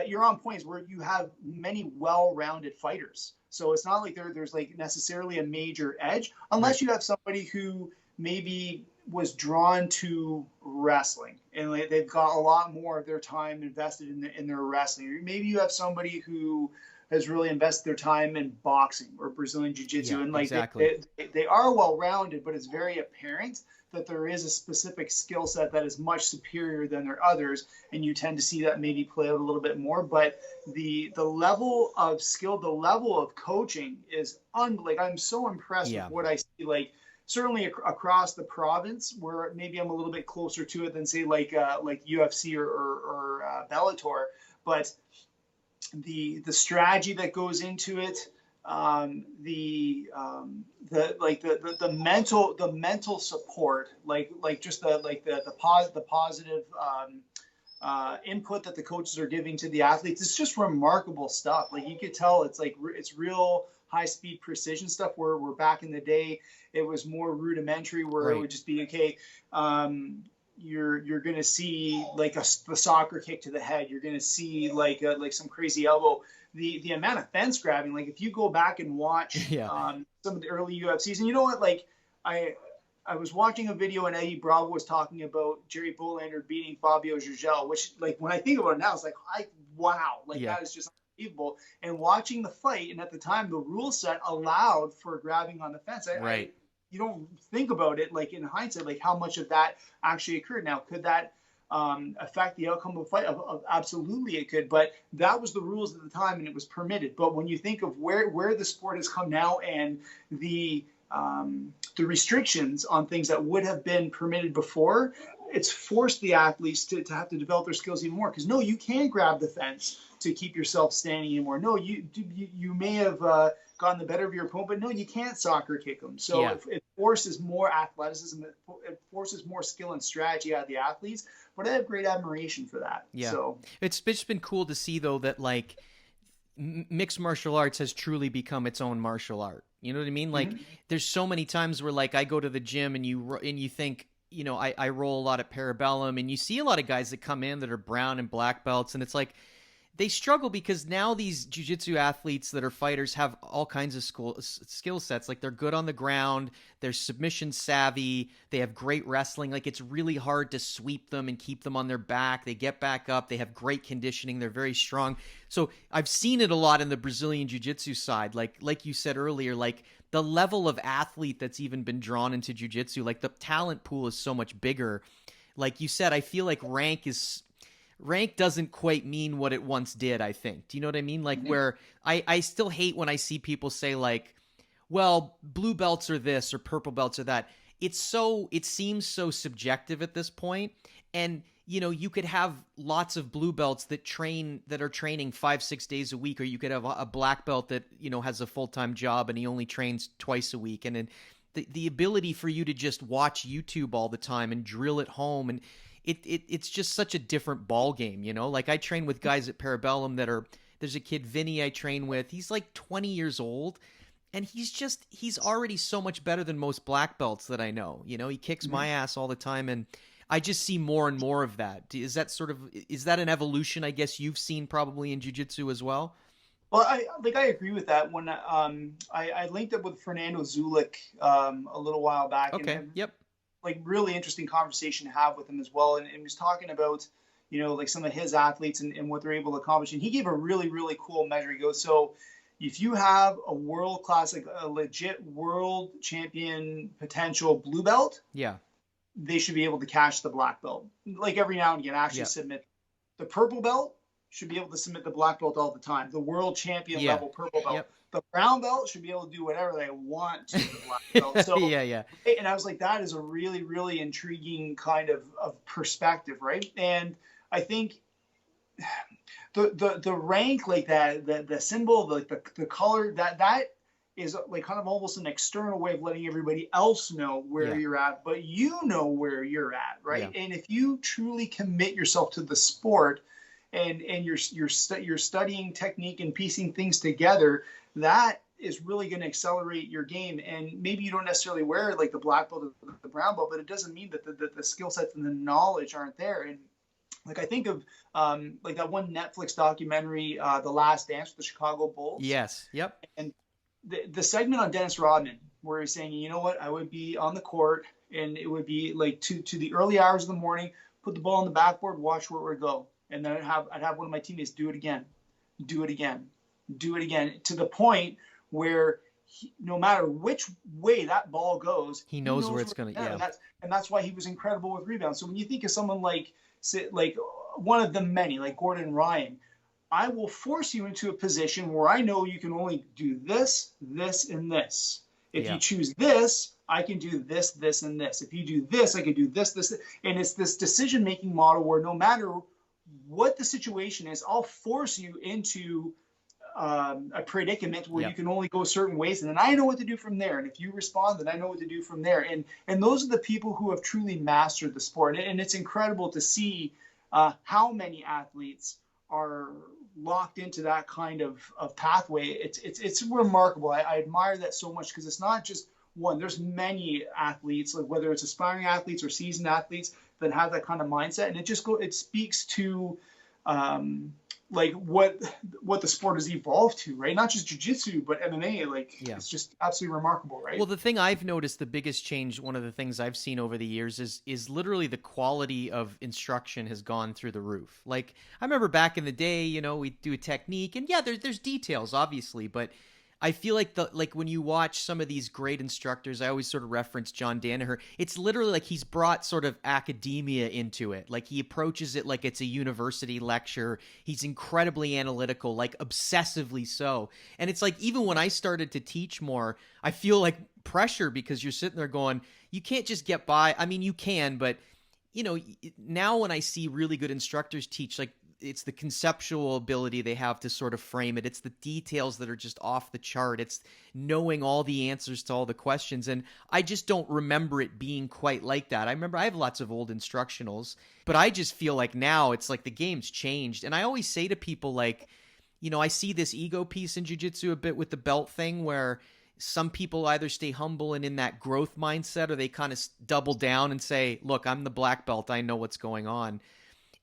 you're on points where you have many well-rounded fighters. So it's not like there's like necessarily a major edge, unless you have somebody who maybe was drawn to wrestling and like they've got a lot more of their time invested in their wrestling. Or maybe you have somebody who has really invested their time in boxing or Brazilian jiu-jitsu, and like they are well-rounded, but it's very apparent that there is a specific skill set that is much superior than their others, and you tend to see that maybe play out a little bit more. But the level of skill, the level of coaching is like I'm so impressed with what I see. Like certainly across the province, where maybe I'm a little bit closer to it than say like UFC or Bellator, but the strategy that goes into it, the mental support, like just the positive input that the coaches are giving to the athletes. It's just remarkable stuff. Like you could tell it's real high speed precision stuff, where back in the day it was more rudimentary, where it would just be okay. You're going to see like the soccer kick to the head. You're going to see like some crazy elbow. The amount of fence grabbing, like if you go back and watch some of the early UFCs, and you know what, like I was watching a video and Eddie Bravo was talking about Jerry Bullander beating Fabio Gurgel, which like when I think about it now, it's like wow, that is just unbelievable. And watching the fight, and at the time the rule set allowed for grabbing on the fence. You don't think about it like in hindsight, like how much of that actually occurred. Now, could that affect the outcome of the fight? Absolutely it could, but that was the rules at the time and it was permitted. But when you think of where the sport has come now, and the restrictions on things that would have been permitted before, it's forced the athletes to have to develop their skills even more. Because no, you can't grab the fence to keep yourself standing anymore. No, you may have gotten the better of your opponent, but no, you can't soccer kick them. So it forces more athleticism. It forces more skill and strategy out of the athletes. But I have great admiration for that. Yeah. So it's been cool to see, though, that like mixed martial arts has truly become its own martial art. You know what I mean? Like there's so many times where like I go to the gym and you think, you know, I roll a lot at Parabellum, and you see a lot of guys that come in that are brown and black belts, and it's like they struggle because now these jiu-jitsu athletes that are fighters have all kinds of skill sets. Like they're good on the ground, they're submission savvy, they have great wrestling. Like it's really hard to sweep them and keep them on their back. They get back up, they have great conditioning, they're very strong. So I've seen it a lot in the Brazilian jiu-jitsu side. Like you said earlier, like the level of athlete that's even been drawn into jiu-jitsu, like the talent pool is so much bigger. Like you said, I feel like rank doesn't quite mean what it once did, I think. Do you know what I mean? Like where I still hate when I see people say like, well, blue belts are this or purple belts are that. It seems so subjective at this point. And, you know, you could have lots of blue belts that are training 5-6 days a week, or you could have a black belt that, you know, has a full-time job and he only trains twice a week. And then the ability for you to just watch YouTube all the time and drill at home, and it's just such a different ball game, you know? Like I train with guys at Parabellum there's a kid, Vinny, I train with. He's like 20 years old, and he's already so much better than most black belts that I know. You know, he kicks my ass all the time, and I just see more and more of that. Is that an evolution I guess you've seen probably in jiu-jitsu as well? Well, I agree with that. When I linked up with Fernando Zulik a little while back. Okay. And, yep. Like really interesting conversation to have with him as well. And he was talking about, you know, like some of his athletes and what they're able to accomplish. And he gave a really, really cool measure. He goes, so if you have a world class, like a legit world champion potential blue belt, they should be able to cash the black belt. Like every now and again, actually submit. The purple belt should be able to submit the black belt all the time. The world champion level purple belt. The brown belt should be able to do whatever they want to the black belt. So and I was like, that is a really, really intriguing kind of perspective, right? And I think the rank, like that, the symbol, the color, that is like kind of almost an external way of letting everybody else know where you're at, but you know where you're at, right? And if you truly commit yourself to the sport and you're studying technique and piecing things together, that is really going to accelerate your game. And maybe you don't necessarily wear like the black belt or the brown belt, but it doesn't mean that the skill sets and the knowledge aren't there. And like I think of like that one Netflix documentary, The Last Dance with the Chicago Bulls. Yes. Yep. And the segment on Dennis Rodman where he's saying, you know what, I would be on the court and it would be like to the early hours of the morning, put the ball on the backboard, watch where it would go. And then I'd have one of my teammates do it again, to the point where no matter which way that ball goes, he knows where it's going to. And that's why he was incredible with rebounds. So when you think of someone like one of the many, like Gordon Ryan, I will force you into a position where I know you can only do this, this, and this. If you choose this, I can do this, this, and this. If you do this, I can do this, this. And it's this decision-making model where no matter what the situation is, I'll force you into a predicament where you can only go certain ways, and then I know what to do from there. And if you respond, then I know what to do from there. And those are the people who have truly mastered the sport. And it's incredible to see how many athletes are locked into that kind of pathway. It's remarkable. I admire that so much because it's not just one. There's many athletes, like whether it's aspiring athletes or seasoned athletes, that have that kind of mindset, and it speaks to like what the sport has evolved to, right? Not just jiu-jitsu, but MMA. It's just absolutely remarkable, right? Well, the thing I've noticed, the biggest change, one of the things I've seen over the years is literally the quality of instruction has gone through the roof. Like I remember back in the day, you know, we'd do a technique, and there's details obviously, but I feel like when you watch some of these great instructors, I always sort of reference John Danaher. It's literally like he's brought sort of academia into it. Like he approaches it like it's a university lecture. He's incredibly analytical, like obsessively so. And it's like even when I started to teach more, I feel like pressure because you're sitting there going, you can't just get by. I mean, you can, but now when I see really good instructors teach, like, it's the conceptual ability they have to sort of frame it. It's the details that are just off the chart. It's knowing all the answers to all the questions. And I just don't remember it being quite like that. I remember I have lots of old instructionals, but I just feel like now it's like the game's changed. And I always say to people, like, I see this ego piece in jiu-jitsu a bit with the belt thing, where some people either stay humble and in that growth mindset, or they kind of double down and say, look, I'm the black belt, I know what's going on.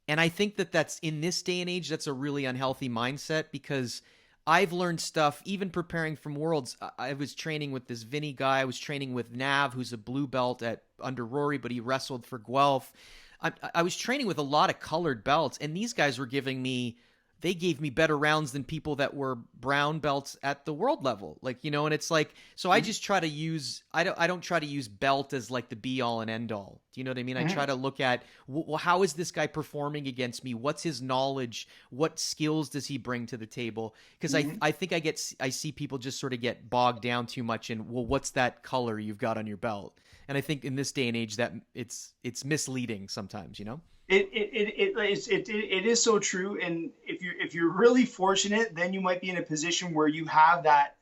And I think that that's, in this day and age, that's a really unhealthy mindset, because I've learned stuff, even preparing from Worlds. I was training with this Vinny guy. I was training with Nav, who's a blue belt under Rory, but he wrestled for Guelph. I was training with a lot of colored belts, and these guys were they gave me better rounds than people that were brown belts at the world level. Like, and it's like, so I just try to use, I don't try to use belt as like the be all and end all. Do you know what I mean? I try to look at, well, how is this guy performing against me? What's his knowledge? What skills does he bring to the table? Because I think I see people just sort of get bogged down too much in, well, what's that color you've got on your belt? And I think in this day and age that it's misleading sometimes, It is so true, and if you're really fortunate, then you might be in a position where you have that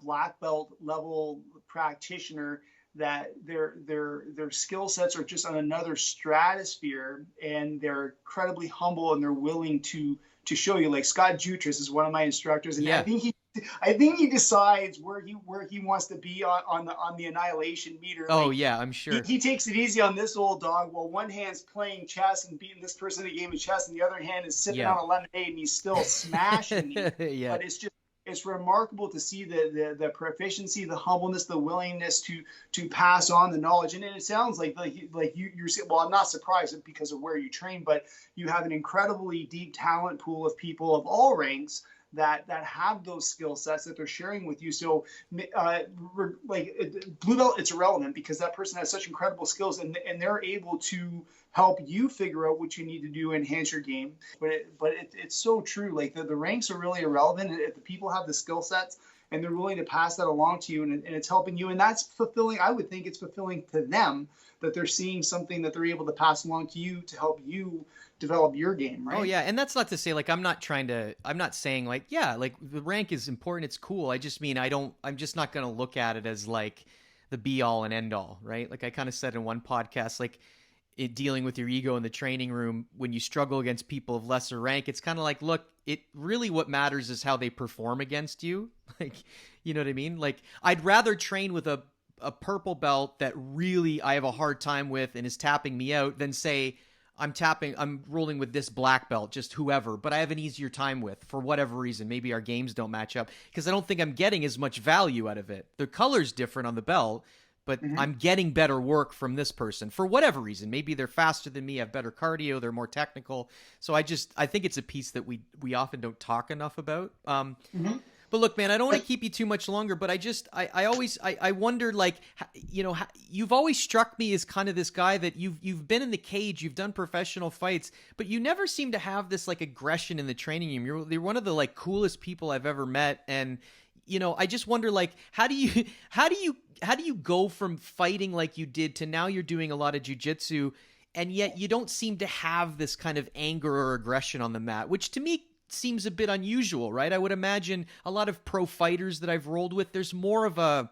black belt level practitioner that their skill sets are just on another stratosphere, and they're incredibly humble and they're willing to show you. Like Scott Jutras is one of my instructors, and I think he decides where he wants to be on the annihilation meter. Oh, like, yeah, I'm sure. He takes it easy on this old dog while one hand's playing chess and beating this person in a game of chess, and the other hand is sipping on a lemonade, and he's still smashing me. Yeah. But it's remarkable to see the proficiency, the humbleness, the willingness to pass on the knowledge. And it sounds like you're saying, well, I'm not surprised because of where you train, but you have an incredibly deep talent pool of people of all ranks that have those skill sets that they're sharing with you. So blue belt, it's irrelevant because that person has such incredible skills, and they're able to help you figure out what you need to do to enhance your game. But it's so true. Like the ranks are really irrelevant if the people have the skill sets and they're willing to pass that along to you, and it's helping you. And that's fulfilling. I would think it's fulfilling to them that they're seeing something that they're able to pass along to you to help you develop your game, right? Oh yeah, and that's not to say, like, I'm not saying like, yeah, like the rank is important, it's cool. I just mean I'm just not going to look at it as like the be all and end all, right? Like I kind of said in one podcast, like dealing with your ego in the training room, when you struggle against people of lesser rank, it's kind of like, look, it really, what matters is how they perform against you. Like, you know what I mean? Like I'd rather train with a purple belt that really I have a hard time with and is tapping me out than say, I'm rolling with this black belt, just whoever, but I have an easier time with for whatever reason. Maybe our games don't match up because I don't think I'm getting as much value out of it. The color's different on the belt, but I'm getting better work from this person for whatever reason. Maybe they're faster than me, have better cardio, they're more technical. So I think it's a piece that we often don't talk enough about. But look, man, I don't want to keep you too much longer, but I always wonder, like, you've always struck me as kind of this guy that you've been in the cage, you've done professional fights, but you never seem to have this like aggression in the training room. You're one of the like coolest people I've ever met. And, I just wonder, like, how do you go from fighting like you did to now you're doing a lot of jiu-jitsu, and yet you don't seem to have this kind of anger or aggression on the mat, which to me seems a bit unusual, right? I would imagine a lot of pro fighters that I've rolled with, there's more of a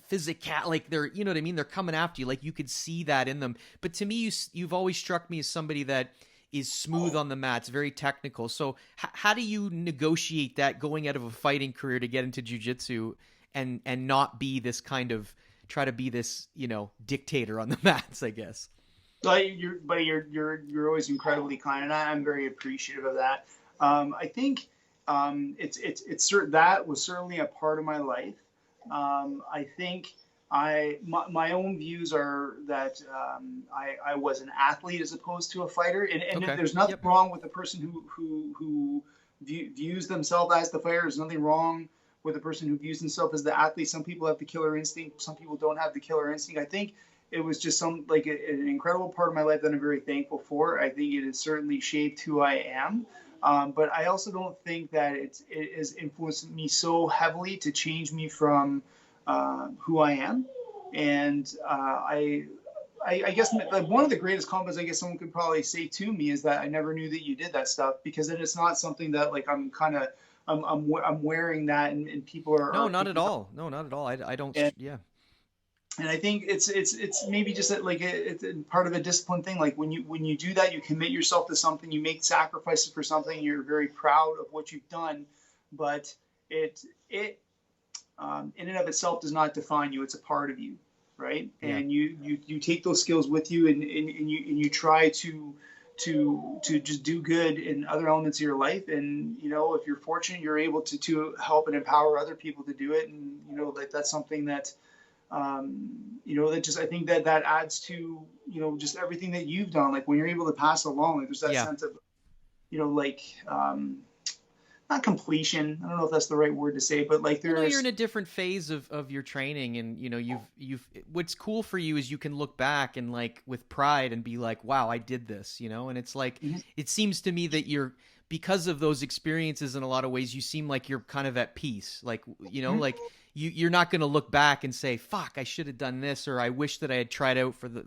physical, like they're, you know what I mean? They're coming after you. Like you could see that in them. But to me, you've always struck me as somebody that is smooth on the mats, very technical. So how do you negotiate that going out of a fighting career to get into jiu-jitsu and not be this kind of, try to be this, dictator on the mats, I guess? You're always incredibly kind, and I'm very appreciative of that. I think that was certainly a part of my life. I think my own views are that I was an athlete as opposed to a fighter, and okay. There's nothing wrong with the person who views themselves as the fighter. There's nothing wrong with the person who views themselves as the athlete. Some people have the killer instinct. Some people don't have the killer instinct. I think it was just an incredible part of my life that I'm very thankful for. I think it has certainly shaped who I am. But I also don't think that it has influenced me so heavily to change me from who I am. And I I guess like one of the greatest compliments I guess someone could probably say to me is that I never knew that you did that stuff, because then it's not something that like I'm wearing that and people No, are not at picking up. all. No, not at all. I don't. And Yeah. I think it's maybe just like it's part of a discipline thing. Like when you do that, you commit yourself to something, you make sacrifices for something, you're very proud of what you've done, but it in and of itself does not define you. It's a part of you, right? Yeah. And you take those skills with you, and you try to just do good in other elements of your life. And if you're fortunate, you're able to help and empower other people to do it. And like that's something that that just I think that adds to just everything that you've done. Like when you're able to pass along, like there's that Yeah. sense of like not completion. I don't know if that's the right word to say, but like Well, no, you're in there's a different phase of your training, and you've what's cool for you is you can look back and like with pride and be like, wow, I did this, and it's like Mhm. it seems to me that you're because of those experiences in a lot of ways you seem like you're kind of at peace, like like you're not going to look back and say, fuck, I should have done this, or I wish that I had tried out for the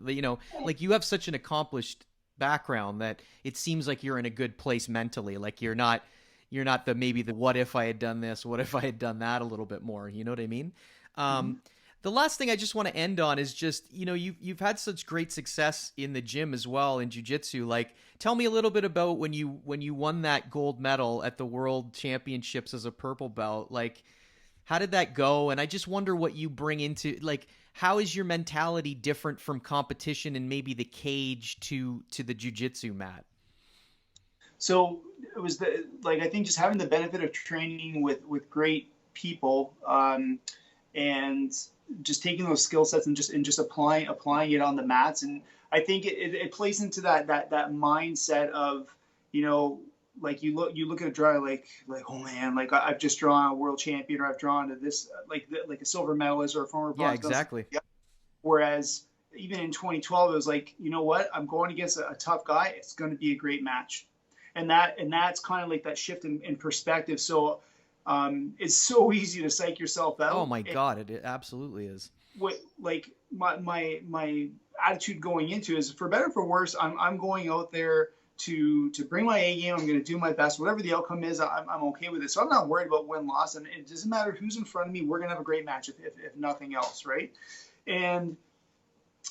like you have such an accomplished background that it seems like you're in a good place mentally, like you're not the maybe the what if I had done this, what if I had done that a little bit more. You know what I mean? Mhm. The last thing I just want to end on is just you've had such great success in the gym as well in jiu-jitsu. Like, tell me a little bit about when you won that gold medal at the World Championships as a purple belt. Like, how did that go? And I just wonder what you bring into like how is your mentality different from competition and maybe the cage to the jiu-jitsu mat? So it was like I think just having the benefit of training with great people, and just taking those skill sets and just applying it on the mats. And I think it plays into that mindset of like you look at a draw like oh man, like I've just drawn a world champion, or I've drawn to this like a silver medalist or a former Yeah, bronze medalist. exactly. Whereas even in 2012, it was like, you know what, I'm going against a tough guy. It's going to be a great match. And that's kind of like that shift in perspective. So it's so easy to psych yourself Oh out. my God, it absolutely is. What like my attitude going into is, for better or for worse, I'm going out there to bring my A game. I'm going to do my best. Whatever the outcome is, I'm okay with it. So I'm not worried about win loss, and it doesn't matter who's in front of me. We're going to have a great match if nothing else, right? And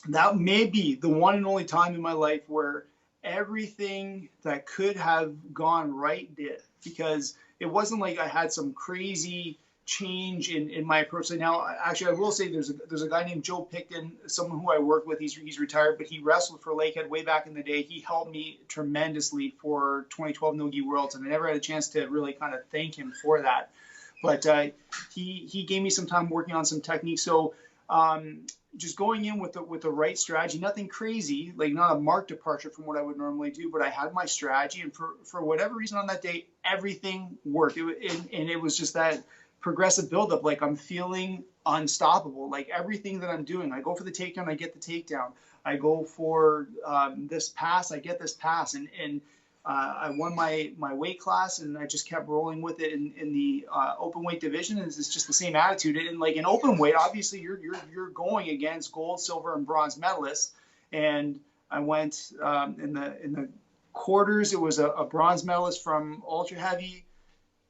that may be the one and only time in my life where everything that could have gone right did, because it wasn't like I had some crazy change in my approach. So now, actually, I will say there's a guy named Joe Picton, someone who I worked with. He's retired, but he wrestled for Lakehead way back in the day. He helped me tremendously for 2012 Nogi Worlds, and I never had a chance to really kind of thank him for that. But he gave me some time working on some techniques. So just going in with the right strategy, nothing crazy, like not a marked departure from what I would normally do, but I had my strategy, and for whatever reason on that day, everything worked. And it was just that progressive buildup. Like I'm feeling unstoppable. Like everything that I'm doing, I go for the takedown, I get the takedown. I go for this pass, I get this pass, and I won my weight class, and I just kept rolling with it in the open weight division. And it's just the same attitude. And like in open weight, obviously you're going against gold, silver, and bronze medalists. And I went in the quarters. It was a bronze medalist from ultra heavy.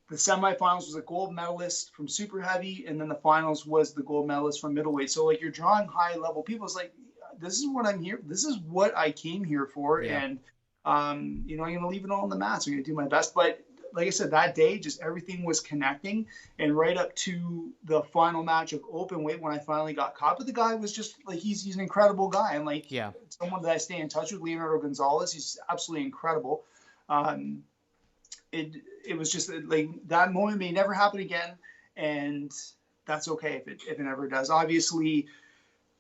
The semifinals was a gold medalist from super heavy, and then the finals was the gold medalist from middleweight. So like you're drawing high level people. It's like, this is what I'm here. This is what I came here for. Yeah. And I'm going to leave it all on the mats. I'm going to do my best. But like I said, that day, just everything was connecting. And right up to the final match of open weight, when I finally got caught, but the guy was just like, he's an incredible guy. And like Yeah. someone that I stay in touch with, Leonardo Gonzalez, he's absolutely incredible. It was just like that moment may never happen again. And that's okay if it never does. Obviously,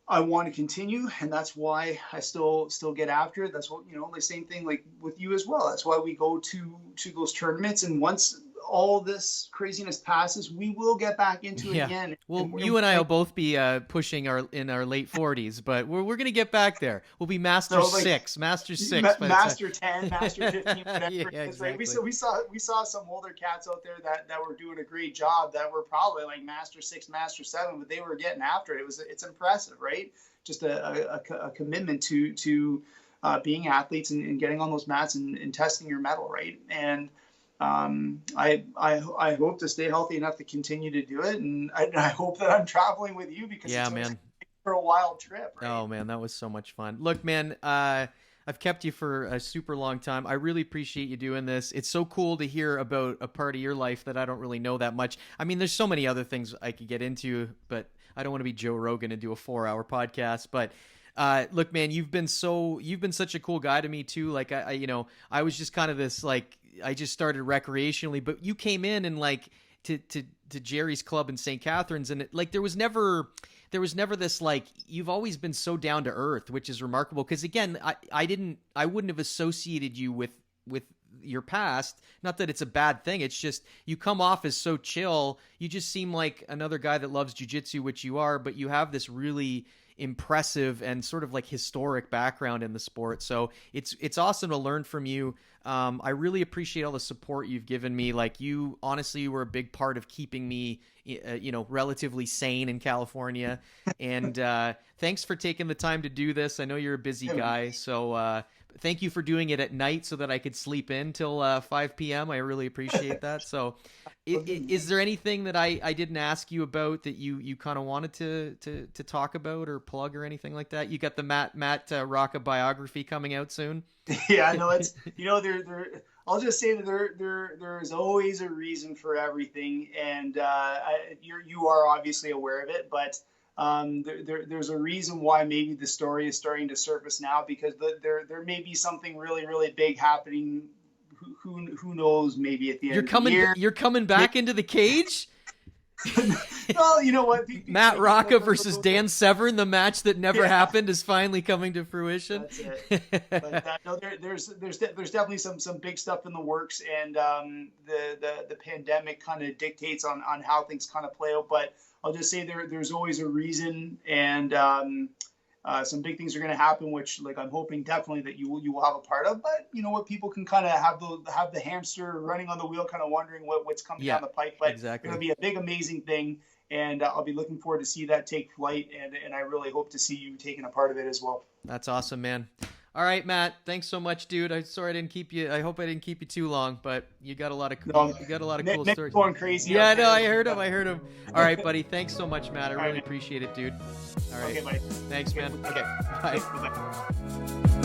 I want to continue, and that's why I still get after it. That's what the same thing like with you as well. That's why we go to those tournaments, and once all this craziness passes, we will get back into it again. Well, you and I will both be pushing in our late 40s, but we're going to get back there. We'll be Master 6, Master 6. Master 10, Master 15, whatever. Yeah, exactly. Right? We saw some older cats out there that were doing a great job, that were probably like Master 6, Master 7, but they were getting after it. It's impressive, right? Just a commitment to being athletes and getting on those mats and testing your mettle, right? And I hope to stay healthy enough to continue to do it, and I hope that I'm traveling with you, because it's man, for a wild trip. Right? Oh man, that was so much fun. Look, man, I've kept you for a super long time. I really appreciate you doing this. It's so cool to hear about a part of your life that I don't really know that much. I mean, there's so many other things I could get into, but I don't want to be Joe Rogan and do a 4-hour podcast. But look, man, you've been such a cool guy to me too. Like I was just kind of this, like, I just started recreationally, but you came in and like to Jerry's club in St. Catharines, and there was never this, like, you've always been so down to earth, which is remarkable. Because again, I wouldn't have associated you with your past. Not that it's a bad thing. It's just you come off as so chill. You just seem like another guy that loves jiu-jitsu, which you are, but you have this really impressive and sort of like historic background in the sport. So it's awesome to learn from you. I really appreciate all the support you've given me. Like, you honestly were a big part of keeping me, relatively sane in California. And thanks for taking the time to do this. I know you're a busy guy, so thank you for doing it at night so that I could sleep in till 5 p.m. I really appreciate that. So is there anything that I didn't ask you about that you kind of wanted to talk about or plug or anything like that? You got the Matt Rocca biography coming out soon. Yeah, no, it's, I'll just say that there is always a reason for everything, and you are obviously aware of it, but there's a reason why maybe the story is starting to surface now, because there may be something really, really big happening. Who knows? Maybe at the end of the year. You're coming back into the cage. Well, you know what? Matt Rocca versus Dan Severn, the match that never happened, is finally coming to fruition. That's it. But no, there's definitely some big stuff in the works, and the pandemic kind of dictates on how things kind of play out. But I'll just say there's always a reason, and some big things are going to happen, which, like, I'm hoping definitely that you will have a part of. But you know what, people can kind of have the hamster running on the wheel, kind of wondering what's coming down the pipe. But exactly. It'll be a big, amazing thing, and I'll be looking forward to see that take flight, and I really hope to see you taking a part of it as well. That's awesome, man. All right, Matt. Thanks so much, dude. I didn't keep you. I hope I didn't keep you too long, but you got a lot of cool stories. Going crazy. Yeah, no, I heard him. All right, buddy. Thanks so much, Matt. I really appreciate it, dude. All right. Okay, buddy. Thanks, man. Okay. Bye. Bye.